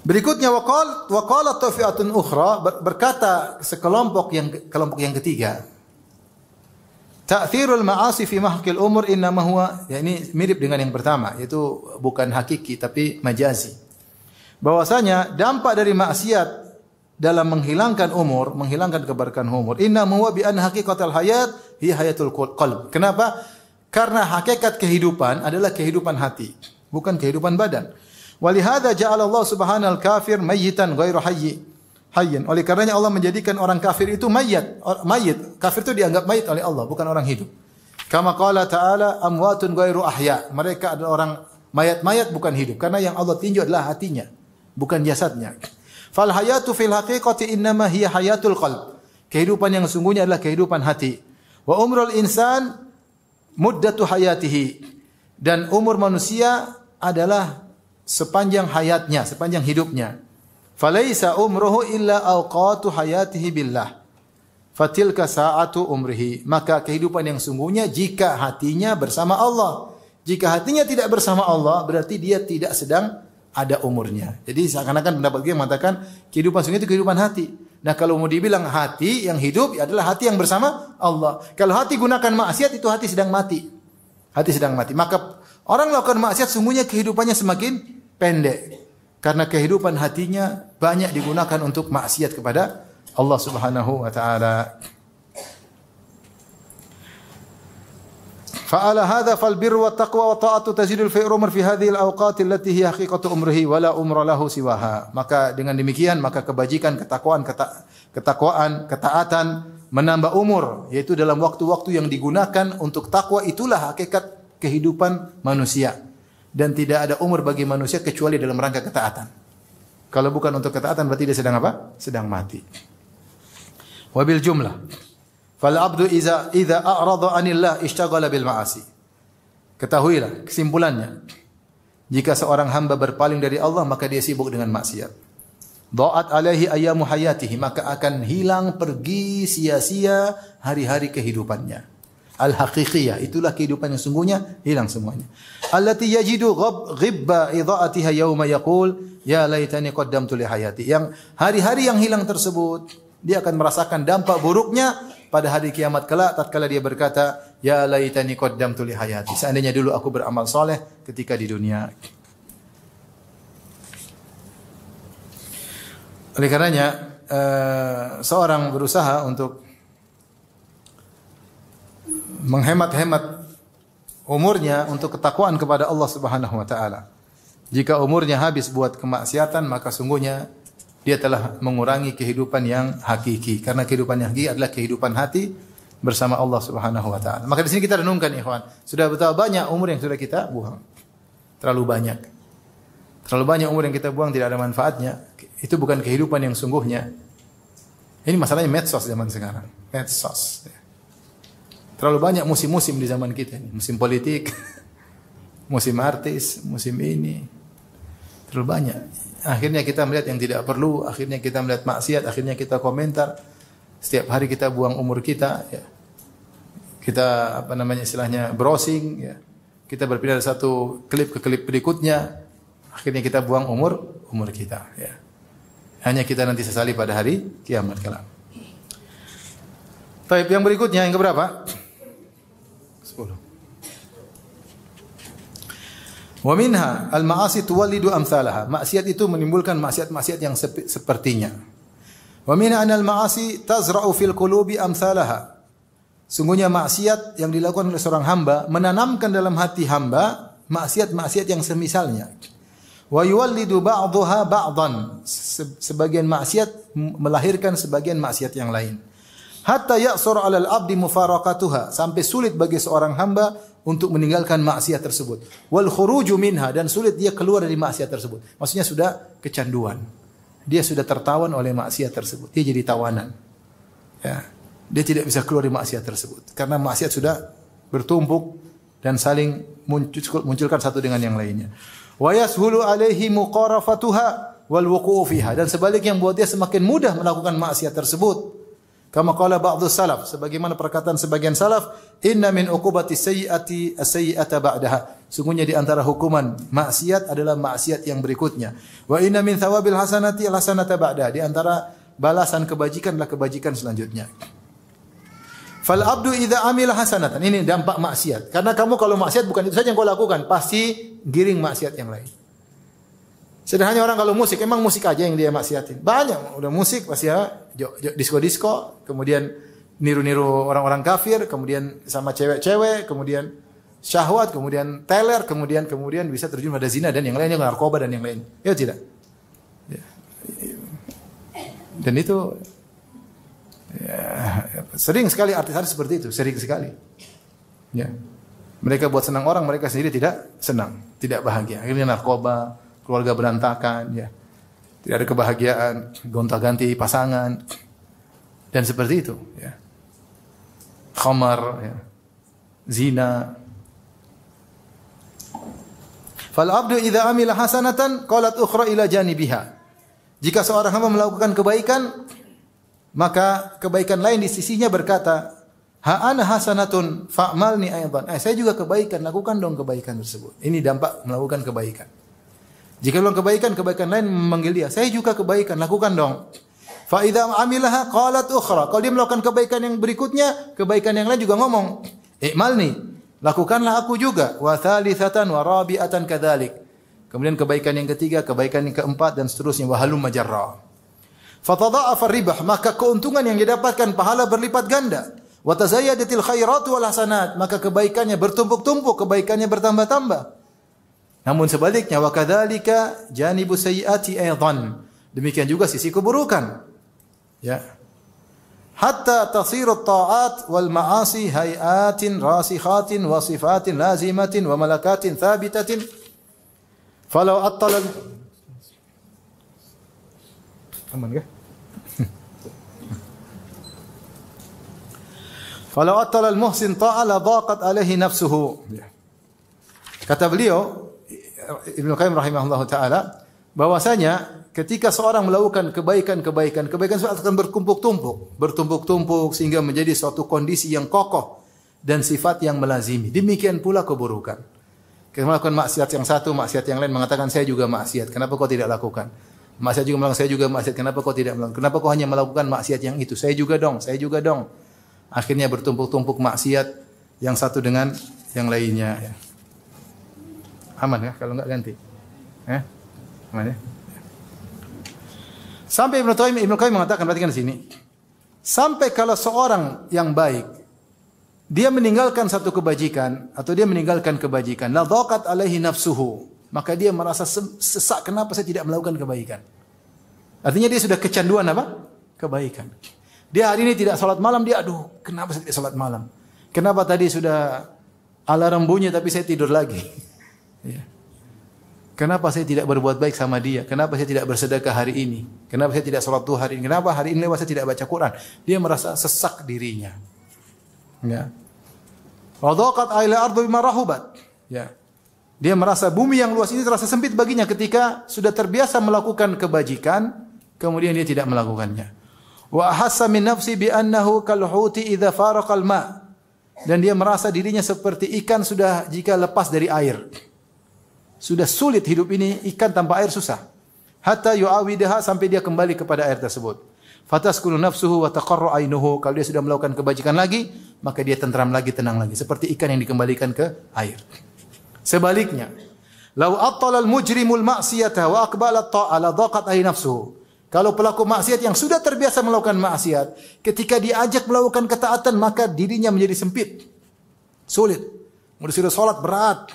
Berikutnya waqala tafi'atun ukhra, berkata kelompok yang ketiga. Ta'thirul ma'asi fi mahqil umur innama huwa, ya ini mirip dengan yang pertama, yaitu bukan hakiki tapi majazi. Bahwasanya dampak dari maksiat dalam menghilangkan umur, menghilangkan keberkahan umur, innama huwa bi anna haqiqatal hayat hi hayatul qalb. Kenapa? Karena hakikat kehidupan adalah kehidupan hati, bukan kehidupan badan. Walihada ja'ala Allah subhanahu al-kafir mayyitan ghairu hayyin. Oleh karenanya Allah menjadikan orang kafir itu mayit. Kafir itu dianggap mayit oleh Allah, bukan orang hidup. Kama qala ta'ala amwatun ghairu ahya. Mereka adalah orang mayat-mayat bukan hidup, karena yang Allah tinjau adalah hatinya, bukan jasadnya. Fal hayatu fil haqiqati innama hiya hayatul qalb. Kehidupan yang sungguhnya adalah kehidupan hati. Wa umrul insan muddatu hayatihi, dan umur manusia adalah sepanjang hayatnya, sepanjang hidupnya. Falaisa umruhu illa awqatu hayatihi billah. Fatilka sa'atu umrihi. Maka kehidupan yang sungguhnya jika hatinya bersama Allah. Jika hatinya tidak bersama Allah, berarti dia tidak sedang ada umurnya. Jadi seakan-akan pendapat dia mengatakan kehidupan sungguhnya itu kehidupan hati. Nah, kalau mau dibilang hati yang hidup adalah hati yang bersama Allah. Kalau hati gunakan maksiat, itu hati sedang mati. Hati sedang mati. Maka orang melakukan maksiat sungguhnya kehidupannya semakin pendek. Karena kehidupan hatinya banyak digunakan untuk maksiat kepada Allah Subhanahu wa taala. Fa'ala hadha fal birru wat taqwa wa ta'atu tazidul fi umr fi hadhihi al awqat allati hiya haqiqatu umrihi wa la umra lahu siwaha. Maka dengan demikian maka kebajikan, ketakwaan, ketaatan menambah umur, yaitu dalam waktu-waktu yang digunakan untuk takwa, itulah hakikat kehidupan manusia. Dan tidak ada umur bagi manusia kecuali dalam rangka ketaatan. Kalau bukan untuk ketaatan berarti dia sedang apa? Sedang mati. Wabil jumlah fal abdu idza a'rada 'anillah ishtaghala bil ma'asi. Ketahuilah kesimpulannya, jika seorang hamba berpaling dari Allah maka dia sibuk dengan maksiat. Dha'at alaihi ayyamu hayatihi, maka akan hilang pergi sia-sia hari-hari kehidupannya. Al-haqiqiyah, itulah kehidupan yang sungguhnya, hilang semuanya. Allati yajidu ghibba idha'atiha yawma yaqul ya laitani qaddamtu li hayati. Yang hari-hari yang hilang tersebut, dia akan merasakan dampak buruknya pada hari kiamat kelak tatkala dia berkata, ya laitani qaddamtu li hayati. Seandainya dulu aku beramal saleh ketika di dunia. Oleh karenanya seorang berusaha untuk menghemat-hemat umurnya untuk ketakwaan kepada Allah Subhanahu wa taala. Jika umurnya habis buat kemaksiatan, maka sungguhnya dia telah mengurangi kehidupan yang hakiki. Karena kehidupan yang hakiki adalah kehidupan hati bersama Allah Subhanahu wa taala. Maka di sini kita renungkan ikhwan, sudah betapa banyak umur yang sudah kita buang. Terlalu banyak. Terlalu banyak umur yang kita buang tidak ada manfaatnya. Itu bukan kehidupan yang sungguhnya. Ini masalahnya medsos zaman sekarang. Medsos. Terlalu banyak musim-musim di zaman kita ini. Musim politik, musim artis, musim ini. Terlalu banyak. Akhirnya kita melihat yang tidak perlu, akhirnya kita melihat maksiat, akhirnya kita komentar. Setiap hari kita buang umur kita, ya. Kita istilahnya browsing, ya. Kita berpindah dari satu klip ke klip berikutnya. Akhirnya kita buang umur kita, ya. Hanya kita nanti sesali pada hari kiamat kelak. Baik, yang berikutnya yang keberapa? 10. Wa minha al-ma'asi tuwallidu amsalaha. Maksiat itu menimbulkan maksiat-maksiat yang sepertinya. Wa minha anal ma'asi tazra'u fil qulubi amsalaha. Sungguhnya maksiat yang dilakukan oleh seorang hamba menanamkan dalam hati hamba maksiat-maksiat yang semisalnya. Wa yuwallidu ba'daha ba'dan. Sebagian maksiat melahirkan sebagian maksiat yang lain. Hatta ya'sur 'alal 'abdi mufaraqatuha, sampai sulit bagi seorang hamba untuk meninggalkan maksiat tersebut. Wal khuruju minha, dan sulit dia keluar dari maksiat tersebut. Maksudnya sudah kecanduan. Dia sudah tertawan oleh maksiat tersebut. Dia jadi tawanan. Ya. Dia tidak bisa keluar dari maksiat tersebut karena maksiat sudah bertumpuk dan saling munculkan satu dengan yang lainnya. Wa yashulu 'alaihi muqarafatuha wal wuqu'u fiha, dan sebaliknya yang buat dia semakin mudah melakukan maksiat tersebut. Kama qala ba'dhu salaf, sebagaimana perkataan sebagian salaf, inna min uqubati sayyi'ati as-sayyi'ata ba'daha. Sungguhnya di antara hukuman maksiat adalah maksiat yang berikutnya. Wa inna min thawabil hasanati al-hasanata ba'daha. Di antara balasan kebajikan adalah kebajikan selanjutnya. Fal abdu idza amila hasanatan. Ini dampak maksiat. Karena kamu kalau maksiat bukan itu saja yang kau lakukan, pasti giring maksiat yang lain. Sederhananya orang kalau musik, emang musik aja yang dia maksiatin. Banyak, udah musik pasti ya, disco-disco, kemudian niru-niru orang-orang kafir, kemudian sama cewek-cewek, kemudian syahwat, kemudian teler, kemudian bisa terjun pada zina dan yang lainnya, narkoba dan yang lain. Ya tidak? Ya. Dan itu ya, sering sekali artis-artis seperti itu, sering sekali. Ya. Mereka buat senang orang, mereka sendiri tidak senang, tidak bahagia. Akhirnya narkoba, keluarga berantakan, ya. Tidak ada kebahagiaan, gonta-ganti pasangan, dan seperti itu, ya. Khamar, ya. Zina. Fal abdu idza amila hasanatan qalat ukhra ila janibiha. Jika seorang hamba melakukan kebaikan, maka kebaikan lain di sisinya berkata, ha ana hasanatun fa'malni aidan. Saya juga kebaikan, lakukan dong kebaikan tersebut. Ini dampak melakukan kebaikan. Jika melakukan kebaikan lain memanggil dia, saya juga kebaikan, lakukan dong. Fa idza amilaha qalat ukhra. Kalau dia melakukan kebaikan yang berikutnya, kebaikan yang lain juga ngomong, i'malni, lakukanlah aku juga. Wa thalithatan wa rabi'atan kadzalik. Kemudian kebaikan yang ketiga, kebaikan yang keempat dan seterusnya, wa halum majarra. Fa tadha'afa ribah, maka keuntungan yang didapatkan pahala berlipat ganda. Wa tazayyadatil khairatu wal hasanat, maka kebaikannya bertumpuk-tumpuk, kebaikannya bertambah-tambah. Namun sebaliknya, wa kadzalika janibu sayyiati aidan. Demikian juga sisi keburukan. Ya. Hatta tasiru at-ta'at wal ma'asi hayatin rasikhatin wa sifatin lazimatin wa malakatin thabitatin. Falau attala aman enggak? Falau attala al-muhsin ta'ala dhaqat alaihi nafsuhu. Kata beliau Ibnu Qayyim rahimahullah taala, bahwasanya ketika seorang melakukan kebaikan akan bertumpuk-tumpuk sehingga menjadi suatu kondisi yang kokoh dan sifat yang melazimi. Demikian pula keburukan. Kita melakukan maksiat yang satu, maksiat yang lain mengatakan saya juga maksiat. Kenapa kau tidak lakukan? Maksiat juga melakukan, saya juga maksiat. Kenapa kau tidak melakukan? Kenapa kau hanya melakukan maksiat yang itu? Saya juga dong. Akhirnya bertumpuk-tumpuk maksiat yang satu dengan yang lainnya, ya. Aman ya kalau enggak ganti? Aman ya? Sampai Ibnu Qayyim mengatakan, perhatikan di sini. Sampai kalau seorang yang baik dia meninggalkan satu kebajikan atau dia meninggalkan kebajikan, la dhaqat alaihi nafsuhu, maka dia merasa sesak, kenapa saya tidak melakukan kebaikan? Artinya dia sudah kecanduan apa? Kebaikan. Dia hari ini tidak salat malam, dia aduh, kenapa saya tidak salat malam? Kenapa tadi sudah alarm bunyi tapi saya tidur lagi? Ya. Kenapa saya tidak berbuat baik sama dia? Kenapa saya tidak bersedekah hari ini? Kenapa saya tidak salat duha hari ini? Kenapa hari ini saya tidak baca Quran? Dia merasa sesak dirinya. Ya. Wa dhaqat aila ardu bima rahubat. Ya. Dia merasa bumi yang luas ini terasa sempit baginya ketika sudah terbiasa melakukan kebajikan, kemudian dia tidak melakukannya. Wa ahassa min nafsi bi annahu kal huti idza faraqa al ma. Dan dia merasa dirinya seperti ikan sudah jika lepas dari air. Sudah sulit hidup ini, ikan tanpa air susah. Hatta yu'awidaha, sampai dia kembali kepada air tersebut. Fataskunu nafsuhu wa taqarru ainuhu. Kalau dia sudah melakukan kebajikan lagi, maka dia tentram lagi, tenang lagi. Seperti ikan yang dikembalikan ke air. Sebaliknya, Lau attala al-mujrimul ma'siyata wa aqbala at-ta'a la dhaqat ay nafsuhu. Kalau pelaku maksiat yang sudah terbiasa melakukan maksiat, ketika diajak melakukan ketaatan, maka dirinya menjadi sempit. Sulit. Mau disuruh salat berat.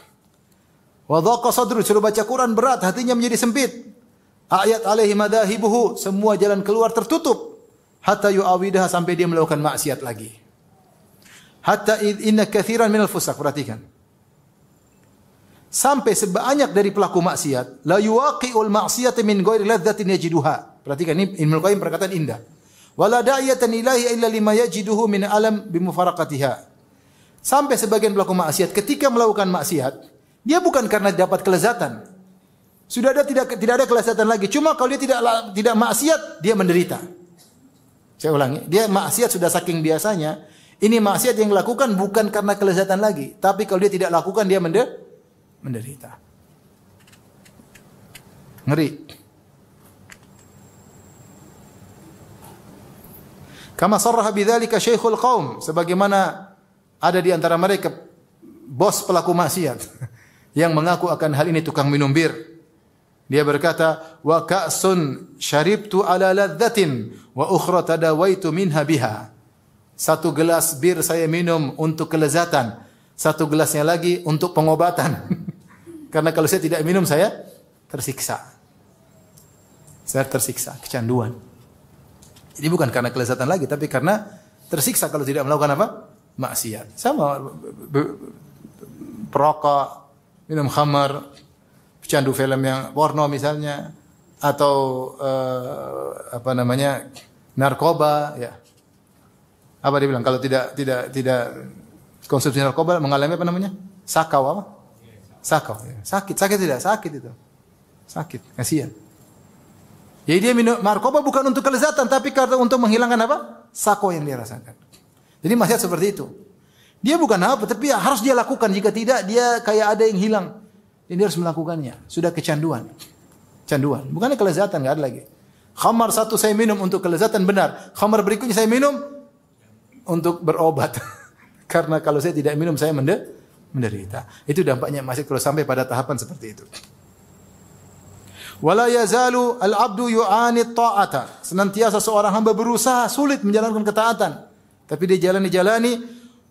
Wa dhaqa sadru, disuruh baca Quran berat, hatinya menjadi sempit. Ayat alaihi madahibuhu, semua jalan keluar tertutup. Hatta yu'awidaha, sampai dia melakukan maksiat lagi. Hatta inna katsiran minal fusaq, perhatikan. Sampai sebanyak dari pelaku maksiat, la yuwaqi'ul ma'siyata min ghairi ladzatin yajiduha. Perhatikan, ini Ibnu Qayyim perkataan indah. Wala da'iyatan ilahi illa lima yajiduhu min alam bimufaraqatiha. Sampai sebagian pelaku maksiat ketika melakukan maksiat, dia bukan karena dapat kelezatan. Sudah ada tidak ada kelezatan lagi. Cuma kalau dia tidak maksiat, dia menderita. Saya ulangi, dia maksiat sudah saking biasanya. Ini maksiat yang dilakukan bukan karena kelezatan lagi, tapi kalau dia tidak lakukan dia menderita. Ngeri. Kama sarraha bidzalika Syekhul Qaum, sebagaimana ada di antara mereka bos pelaku maksiat yang mengaku akan hal ini tukang minum bir. Dia berkata, "Wa ka'sun syaribtu ala ladzatin wa ukhra tadawaitu minha biha." Satu gelas bir saya minum untuk kelezatan, satu gelasnya lagi untuk pengobatan. Karena kalau saya tidak minum saya tersiksa. Saya tersiksa, kecanduan. Jadi bukan karena kelezatan lagi, tapi karena tersiksa kalau tidak melakukan apa? Maksiat. Sama perokok, minum khamar, pecandu film yang porno misalnya, atau narkoba, ya. Apa dia bilang? Kalau tidak konsumsi narkoba mengalami apa namanya? Sakau apa? Sakau. Ya. Sakit tidak? Sakit itu. Sakit, kasihan. Jadi dia minum narkoba bukan untuk kelezatan, tapi karena untuk menghilangkan apa? Sakau yang dia rasakan. Jadi maksiat seperti itu. Dia bukan apa, tapi harus dia lakukan. Jika tidak, dia kayak ada yang hilang. Jadi dia harus melakukannya. Sudah kecanduan. Canduan. Bukannya kelezatan, nggak ada lagi. Khamar satu saya minum untuk kelezatan, benar. Khamar berikutnya saya minum untuk berobat. Karena kalau saya tidak minum, saya menderita. Itu dampaknya maksiat kalau sampai pada tahapan seperti itu. Wala yazalu al-'abdu yu'ani ta'ata. Senantiasa seorang hamba berusaha sulit menjalankan ketaatan. Tapi dia jalani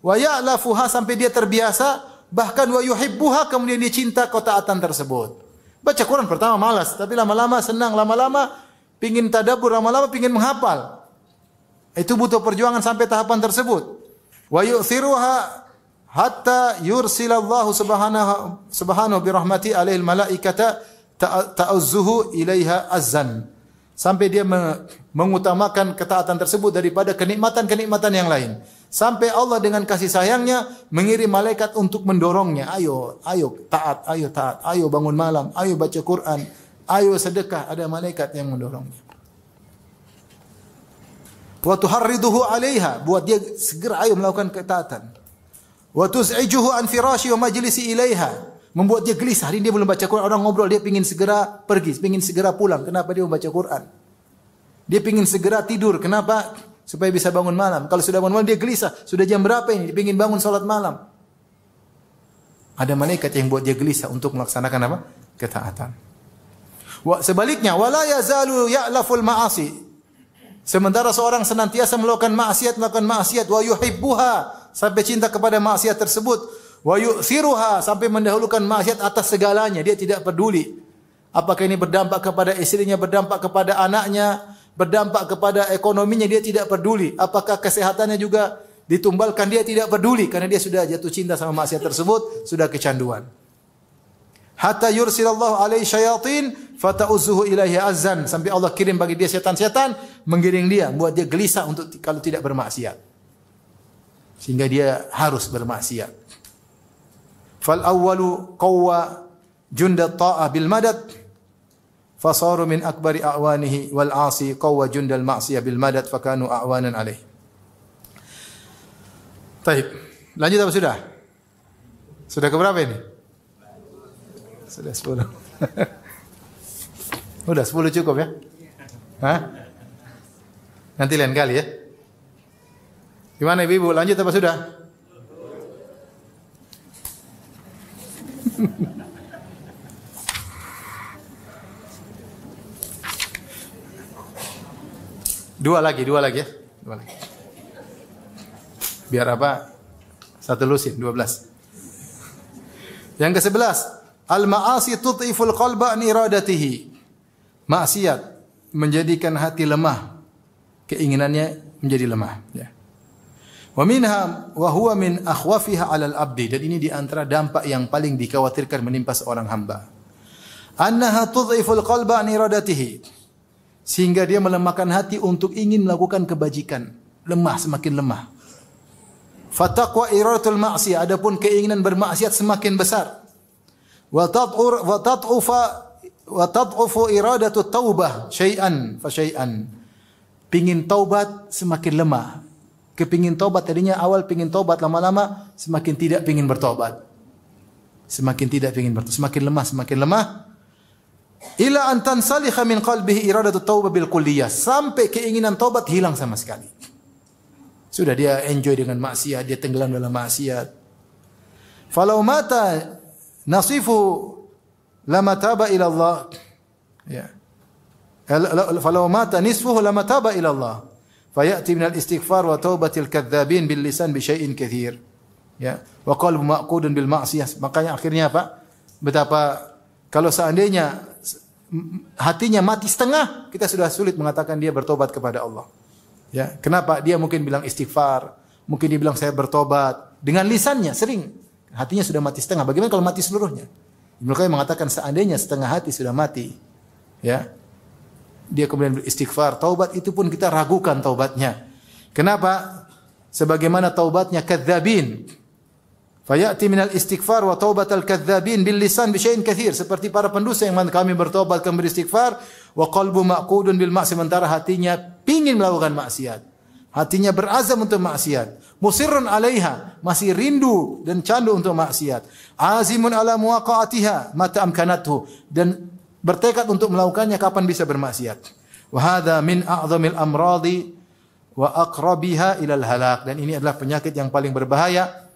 wa ya'lafuha, sampai dia terbiasa, bahkan wa yuhibbuha, kemudian dia cinta ketaatan tersebut. Baca Quran pertama malas, tapi lama-lama senang, lama-lama pingin tadabbur, lama-lama pingin menghafal. Itu butuh perjuangan sampai tahapan tersebut. Wa yu'thiruha hatta yursilallahu subhanahu bi rahmati alaihil malaikata ta'azzuhu ilaiha azzan. Sampai dia mengutamakan ketaatan tersebut daripada kenikmatan-kenikmatan yang lain. Sampai Allah dengan kasih sayangnya mengirim malaikat untuk mendorongnya. Ayo taat, ayo bangun malam, ayo baca Quran, ayo sedekah. Ada malaikat yang mendorongnya. Wa tuharriduhu 'alaiha, buat dia segera ayo melakukan ketaatan. Wa tuz'ijuhu an firashi wa majlisi ilaiha, membuat dia gelisah. Hari ini dia belum baca Quran, orang ngobrol, dia ingin segera pergi, ingin segera pulang. Kenapa dia membaca Quran? Dia ingin segera tidur. Kenapa? Supaya bisa bangun malam. Kalau sudah bangun malam dia gelisah. Sudah jam berapa ini? Dia ingin bangun salat malam. Ada malaikat yang buat dia gelisah untuk melaksanakan apa? Ketaatan. Sebaliknya, wala yazalu ya'laful ma'asi. Sementara seorang senantiasa melakukan maksiat, wa yuhibbuha, sampai cinta kepada maksiat tersebut. Wa yu'thiruha, sampai mendahulukan maksiat atas segalanya. Dia tidak peduli apakah ini berdampak kepada istrinya, berdampak kepada anaknya, berdampak kepada ekonominya, dia tidak peduli. Apakah kesehatannya juga ditumbalkan, dia tidak peduli, karena dia sudah jatuh cinta sama maksiat tersebut, sudah kecanduan. Hatta yursilallahu alaihi syayatin fata'uzzuhu ilaihi azzan, sampai Allah kirim bagi dia setan-setan menggiring dia, membuat dia gelisah untuk kalau tidak bermaksiat. Sehingga dia harus bermaksiat. Fal awwalu qawwa junda ta'ah bil madad fasaru min akbari a'wanihi wal 'asi qawwa jundal ma'siyah bil madad fakanu a'wanan alaih. Baik, lanjut apa sudah? Sudah ke berapa ini? Sudah 10. Udah 10 cukup ya? Hah? Nanti lain kali ya. Gimana Ibu? Lanjut apa sudah? Dua lagi ya. Dua lagi. Biar apa? Satu lusin, 12. Yang ke-11, al-ma'asi tudhiful qalba an iradatihi. Maksiat menjadikan hati lemah, keinginannya menjadi lemah, ya. Wa minha wa huwa min akhwafiha 'alal abdi, dan ini di antara dampak yang paling dikhawatirkan menimpa seorang hamba. Annaha tudhiful qalba an iradatihi, sehingga dia melemahkan hati untuk ingin melakukan kebajikan, lemah, semakin lemah. Fataqwa iradatul ma'siyah, adapun keinginan bermaksiat semakin besar. Wa tad'ufu iradatu taubah syai'an fa syai'an. Pingin taubat semakin lemah. Kepingin taubat tadinya awal pingin taubat, lama-lama semakin tidak pingin bertobat. Semakin tidak pingin bertobat, semakin lemah. Ila an tansalikha min qalbihi iradatu taubah bil kulliyah, sampai keinginan taubat hilang sama sekali. Sudah dia enjoy dengan maksiat, dia tenggelam dalam maksiat. Falau mata nasifu lama taba ila Allah. Ya. Falau mata nisfuhu lama taba ila Allah. Fayati minal istighfar wa taubatil kadzdzabin bil lisan bi syai'in katsir. Ya. Wa qalbu maqudun bil ma'siyah. Makanya akhirnya apa? Betapa kalau seandainya hatinya mati setengah, kita sudah sulit mengatakan dia bertobat kepada Allah. Ya, kenapa? Dia mungkin bilang istighfar, mungkin dia bilang saya bertobat, dengan lisannya sering, hatinya sudah mati setengah. Bagaimana kalau mati seluruhnya? Ibnu Qayyim mengatakan seandainya setengah hati sudah mati, ya, dia kemudian beristighfar, taubat itu pun kita ragukan taubatnya. Kenapa? Sebagaimana taubatnya kadzdzabin. Fayati minal istighfar wa taubatal kadzdzabin bil lisan bi syai'in katsir, seperti para pendusta yang kami bertobat, kami beristighfar, wa qalbu maqudun bil ma'siyah, sementara hatinya pingin melakukan maksiat. Hatinya berazam untuk maksiat. Musirrun 'alaiha, masih rindu dan candu untuk maksiat. Azimun 'ala muwaqa'atiha mata amkanathu, dan bertekad untuk melakukannya kapan bisa bermaksiat. Wa hadza min a'zamil amradi wa aqrabiha ilal halak, dan ini adalah penyakit yang paling berbahaya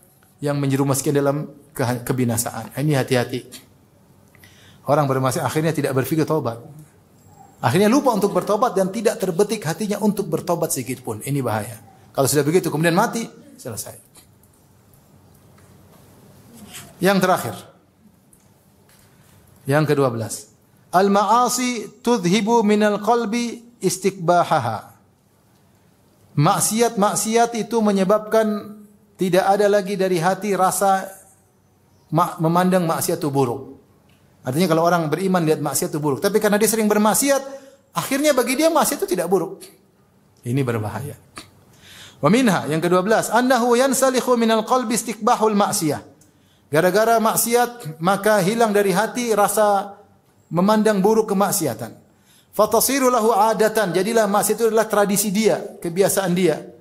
yang menjerumuskan dalam kebinasaan. Ini hati-hati. Orang bermaksiat akhirnya tidak berpikir taubat. Akhirnya lupa untuk bertobat dan tidak terbetik hatinya untuk bertobat sedikit pun. Ini bahaya. Kalau sudah begitu kemudian mati, selesai. Yang terakhir. Yang ke-12. Al-ma'asi tudhibu minal qalbi istiqbahaha. Maksiat itu menyebabkan tidak ada lagi dari hati rasa memandang maksiat itu buruk. Artinya kalau orang beriman lihat maksiat itu buruk, tapi karena dia sering bermaksiat, akhirnya bagi dia maksiat itu tidak buruk. Ini berbahaya. Wa minha, yang ke-12, annahu yansalikhu minal qalbi istiqbahul maksiyah. Gara-gara maksiat maka hilang dari hati rasa memandang buruk kemaksiatan. Fatasiru lahu adatan, jadilah maksiat itu adalah tradisi dia, kebiasaan dia.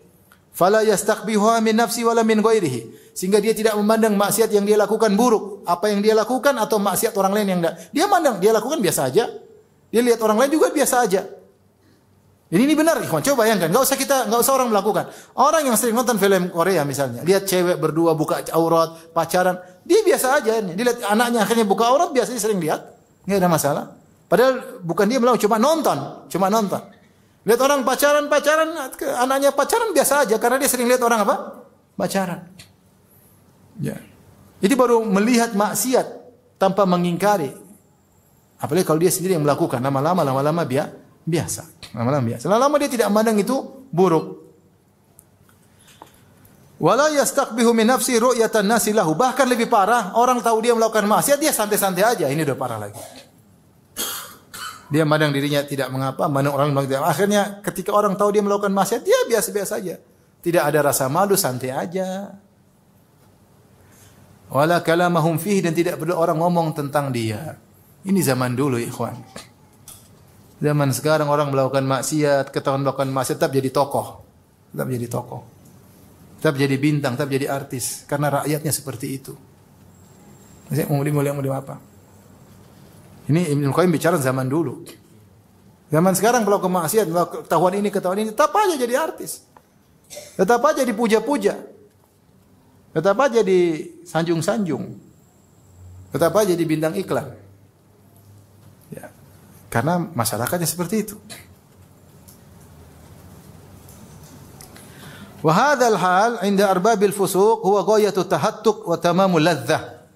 Fala yastaqbihuha min nafsi wala min ghairihi, sehingga dia tidak memandang maksiat yang dia lakukan buruk, apa yang dia lakukan atau maksiat orang lain yang dia mandang dia lakukan biasa aja. Dia lihat orang lain juga biasa aja. Jadi ini benar, ikhwan. Coba bayangkan, enggak usah orang melakukan. Orang yang sering nonton film Korea misalnya, lihat cewek berdua buka aurat, pacaran, dia biasa aja. Dia lihat anaknya akhirnya buka aurat, biasanya sering lihat, enggak ada masalah. Padahal bukan dia melakukan, cuma nonton. Lihat orang pacaran, anaknya pacaran biasa aja karena dia sering lihat orang apa? Pacaran. Ya. Jadi baru melihat maksiat tanpa mengingkari. Apalagi kalau dia sendiri yang melakukan, lama-lama biasa. Lama-lama dia tidak memandang itu buruk. Wala yastaqbihu min nafsi ru'yatan nasi lahu. Bahkan lebih parah, orang tahu dia melakukan maksiat, dia santai-santai aja. Ini udah parah lagi. Dia memandang dirinya tidak mengapa, memandang orang lain. Akhirnya ketika orang tahu dia melakukan maksiat, dia biasa-biasa saja. Tidak ada rasa malu, santai aja. Wala kalamahum fihi, dan tidak perlu orang ngomong tentang dia. Ini zaman dulu, ikhwan. Zaman sekarang orang melakukan maksiat, ketahuan melakukan maksiat, tetap jadi tokoh. Tetap jadi bintang, tetap jadi artis. Karena rakyatnya seperti itu. Mau apa? Ini Ibnu Qayyim bicara zaman dulu. Zaman sekarang kalau kemaksiat, ketahuan ini, tetap aja jadi artis. Tetap aja dipuja-puja. Tetap aja disanjung-sanjung. Tetap aja di bintang iklan. Ya. Karena masyarakatnya seperti itu. Wa hadzal hal 'inda arbabil fusuq huwa ghayatu tahattuq wa tamamul ladzah.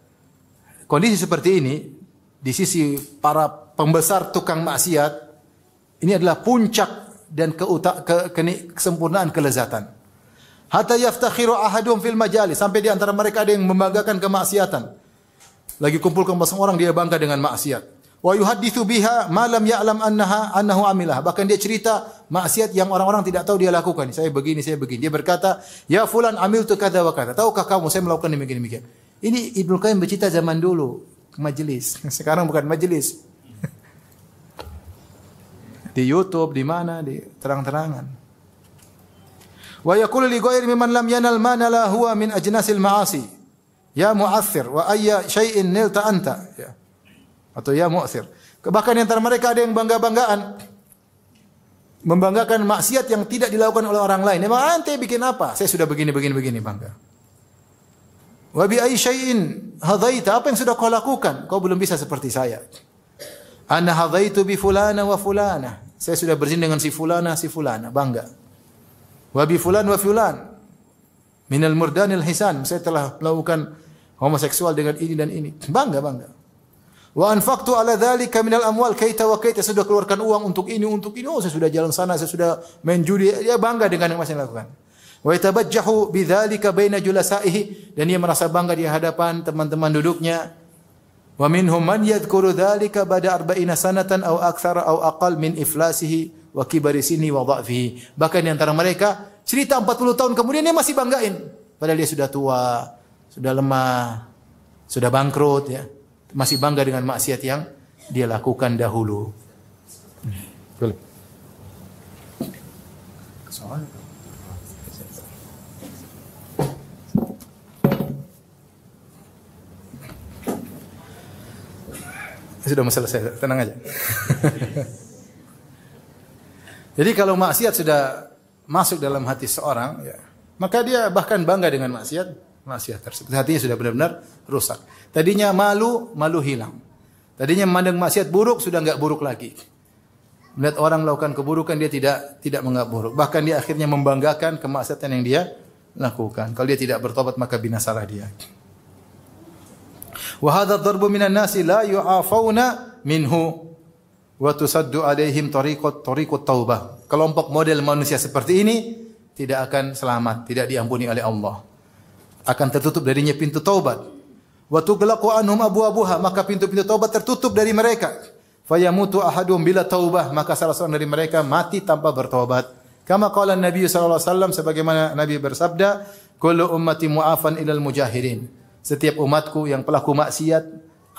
Kondisi seperti ini di sisi para pembesar tukang maksiat ini adalah puncak dan kesempurnaan kelezatan. Hatta yaftakhiru ahadum fil majalis, sampai di antara mereka ada yang membanggakan kemaksiatan. Lagi kumpulkan bersama orang dia bangga dengan maksiat. Wa yuhadditsu biha ma lam ya'lam annahu amilah. Bahkan dia cerita maksiat yang orang-orang tidak tahu dia lakukan. Saya begini. Dia berkata, "Ya fulan amiltu kadza wa kadza." Tahukah kamu saya melakukan demikian. Ini Ibnu Qayyim bercerita zaman dulu, majelis. Sekarang bukan majelis. Di YouTube, di mana, di terang-terangan. Wa yaqulu li ghairi mimman lam yanal ma nala huwa min ajnasil ma'asi. Ya mu'athir wa ayya syai'in nilta anta. Ya. Atau ya mu'athir. Bahkan di antara mereka ada yang bangga-banggaan. Membanggakan maksiat yang tidak dilakukan oleh orang lain. Memang ente bikin apa? Saya sudah begini bangga. Wa bi ayyi syai'in hadaita, apa yang sudah kau lakukan? Kau belum bisa seperti saya. Ana hadaitu bi fulana wa fulana. Saya sudah berzina dengan si fulana, bangga. Wa bi fulan wa fulan. Minal murdanil hisan. Saya telah melakukan homoseksual dengan ini dan ini. Bangga. Wa anfaqtu ala dzalika minal amwal kaita wa kaita. Sudah keluarkan uang untuk ini. Oh, saya sudah jalan sana, saya sudah main judi. Dia bangga dengan yang masih lakukan. Wa yatabajjahu bidzalika baina julasaihi, dan dia merasa bangga di hadapan teman-teman duduknya. Wa minhum man yadhkuru dzalika ba'da 40 sanatan aw aktsara aw aqal min iflasihi wa kibari sinni wa dha'fihi. Bahkan di antara mereka cerita 40 tahun kemudian dia masih banggain, padahal dia sudah tua, sudah lemah, sudah bangkrut ya. Masih bangga dengan maksiat yang dia lakukan dahulu. Boleh. Sudah selesai, tenang aja. Jadi kalau maksiat sudah masuk dalam hati seorang, ya, maka dia bahkan bangga dengan maksiat tersebut. Hatinya sudah benar-benar rusak. Tadinya malu hilang. Tadinya memandang maksiat buruk, sudah enggak buruk lagi. Melihat orang melakukan keburukan, dia tidak menganggap buruk. Bahkan dia akhirnya membanggakan kemaksiatan yang dia lakukan. Kalau dia tidak bertobat, maka binasalah dia. Wa hadha ad-darbu minan nasi la yu'afawna minhu wa tusaddu alaihim tariqut taubah. Kelompok model manusia seperti ini tidak akan selamat, tidak diampuni oleh Allah. Akan tertutup darinya pintu taubat. Wa tughlaqu anhum abwabuha, maka pintu-pintu taubat tertutup dari mereka. Fayamutu ahadum bila taubah, maka salah seorang dari mereka mati tanpa bertobat. Kama qala Nabi sallallahu alaihi wasallam, sebagaimana Nabi bersabda, kullu ummati mu'afan ilal mujahirin. Setiap umatku yang pelaku maksiat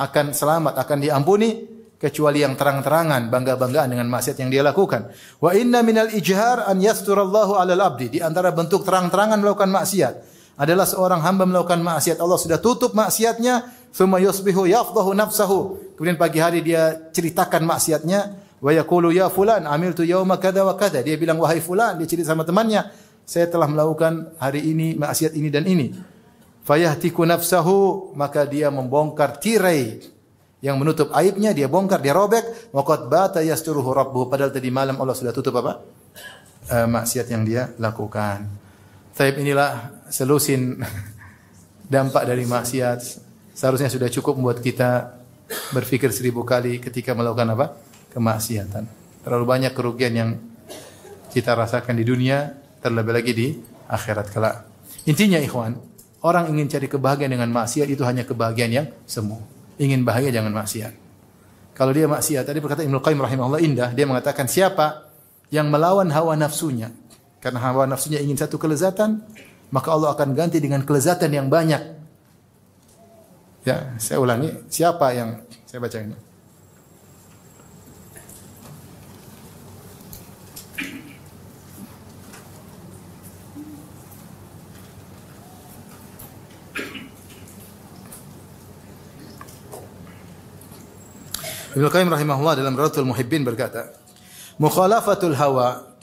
akan selamat, akan diampuni, kecuali yang terang-terangan bangga-banggaan dengan maksiat yang dia lakukan. Wa inna minal ijhar an yasturallahu 'alal abdi. Di antara bentuk terang-terangan melakukan maksiat adalah seorang hamba melakukan maksiat, Allah sudah tutup maksiatnya, thumma yusbihu yafdahu nafsahu. Kemudian pagi hari dia ceritakan maksiatnya, wa yaqulu ya fulan amiltu yauma kadza wa kadza. Dia bilang wahai fulan, dia cerita sama temannya, saya telah melakukan hari ini maksiat ini dan ini. Fayahtiku nafsahu, maka dia membongkar tirai yang menutup aibnya, dia bongkar, dia robek. Wa qad bata yasturuhu rabbuhu, padahal tadi malam Allah sudah tutup apa? Maksiat yang dia lakukan. Taib, inilah selusin dampak dari maksiat. Seharusnya sudah cukup membuat kita berpikir 1000 kali ketika melakukan apa? Kemaksiatan. Terlalu banyak kerugian yang kita rasakan di dunia, terlebih lagi di akhirat kelak. Intinya ikhwan, orang ingin cari kebahagiaan dengan maksiat itu hanya kebahagiaan yang semu. Ingin bahagia jangan maksiat. Kalau dia maksiat, tadi berkata Ibnu Qayyim rahimahullah indah, dia mengatakan siapa yang melawan hawa nafsunya, karena hawa nafsunya ingin satu kelezatan, maka Allah akan ganti dengan kelezatan yang banyak. Ya, saya ulangi, siapa yang saya baca ini? Ibnu Qayyim rahimahullah dalam Rawdatul Muhibbin berkata, mukhalafatul hawa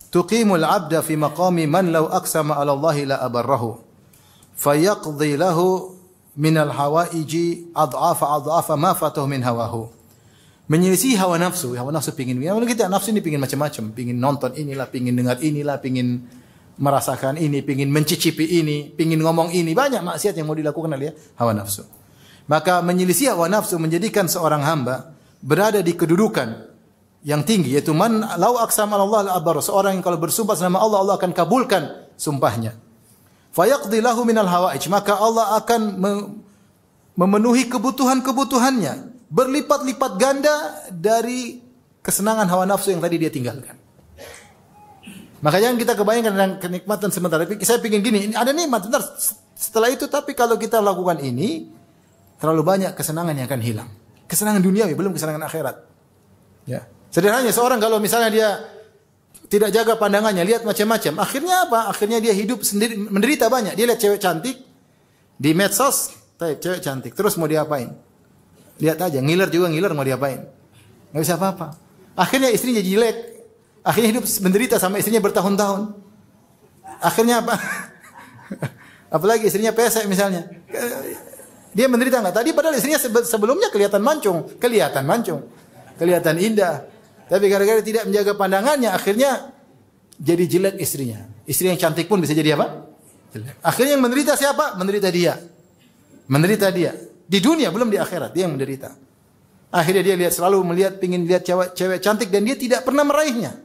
tuqimul 'abda fi maqami man law aqsama 'ala Allah la abarrahu fayaqdi lahu min al-hawaiji adhafa ma fatahu min hawahu. Menyelisih hawa nafsu pingin. Kita nafsu ini pingin macam-macam, pingin nonton inilah, pingin dengar inilah, pingin merasakan ini, pingin mencicipi ini, pingin ngomong ini, banyak maksiat yang mau dilakukan oleh hawa nafsu. Maka menyelisih hawa nafsu menjadikan seorang hamba berada di kedudukan yang tinggi, yaitu man lau aqsam Allah al-abar, seorang yang kalau bersumpah sama Allah, Allah akan kabulkan sumpahnya. Fayaqdi lahu minal hawaij, maka Allah akan memenuhi kebutuhan-kebutuhannya berlipat-lipat ganda dari kesenangan hawa nafsu yang tadi dia tinggalkan. Maka jangan kita kebayangkan dengan kenikmatan sementara. Saya pingin gini, ada nikmat bentar. Setelah itu, tapi kalau kita lakukan ini, terlalu banyak kesenangan yang akan hilang. Kesenangan duniawi, belum kesenangan akhirat. Ya. Sederhananya seorang kalau misalnya dia tidak jaga pandangannya, lihat macam-macam, akhirnya apa? Akhirnya dia hidup sendiri, menderita banyak. Dia lihat cewek cantik di medsos, cewek cantik, terus mau diapain? Lihat aja, ngiler juga ngiler, mau diapain? Nggak bisa apa-apa. Akhirnya istrinya jelek. Akhirnya hidup menderita sama istrinya bertahun-tahun. Akhirnya apa? Apalagi istrinya pesek misalnya. Dia menderita enggak? Tadi padahal istrinya sebelumnya kelihatan mancung. Kelihatan indah. Tapi gara-gara tidak menjaga pandangannya, akhirnya jadi jelek istrinya. Istri yang cantik pun bisa jadi apa? Jelek. Akhirnya yang menderita siapa? Menderita dia. Di dunia, belum di akhirat. Dia yang menderita. Akhirnya dia selalu pingin lihat cewek cantik dan dia tidak pernah meraihnya.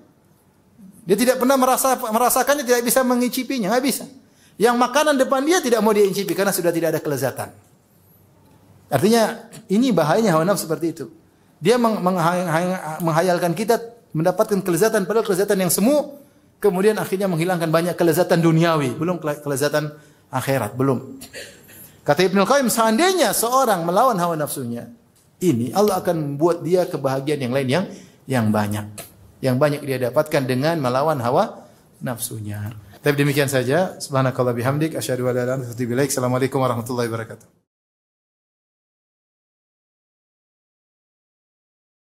Dia tidak pernah merasakannya, tidak bisa mengicipinya, nggak bisa. Yang makanan depan dia tidak mau dia icipi karena sudah tidak ada kelezatan. Artinya ini bahayanya hawa nafsu seperti itu. Dia menghayalkan kita mendapatkan kelezatan, padahal kelezatan yang semu, kemudian akhirnya menghilangkan banyak kelezatan duniawi, belum kelezatan akhirat, belum. Kata Ibnu Qayyim, seandainya seorang melawan hawa nafsunya, ini Allah akan membuat dia kebahagiaan yang lain yang banyak. Yang banyak dia dapatkan dengan melawan hawa nafsunya. Tapi demikian saja. Subhanakallah bihamdik. Asyhadu an la ilaha illa anta astaghfiruka wa atubu ilaik. Assalamualaikum warahmatullahi wabarakatuh.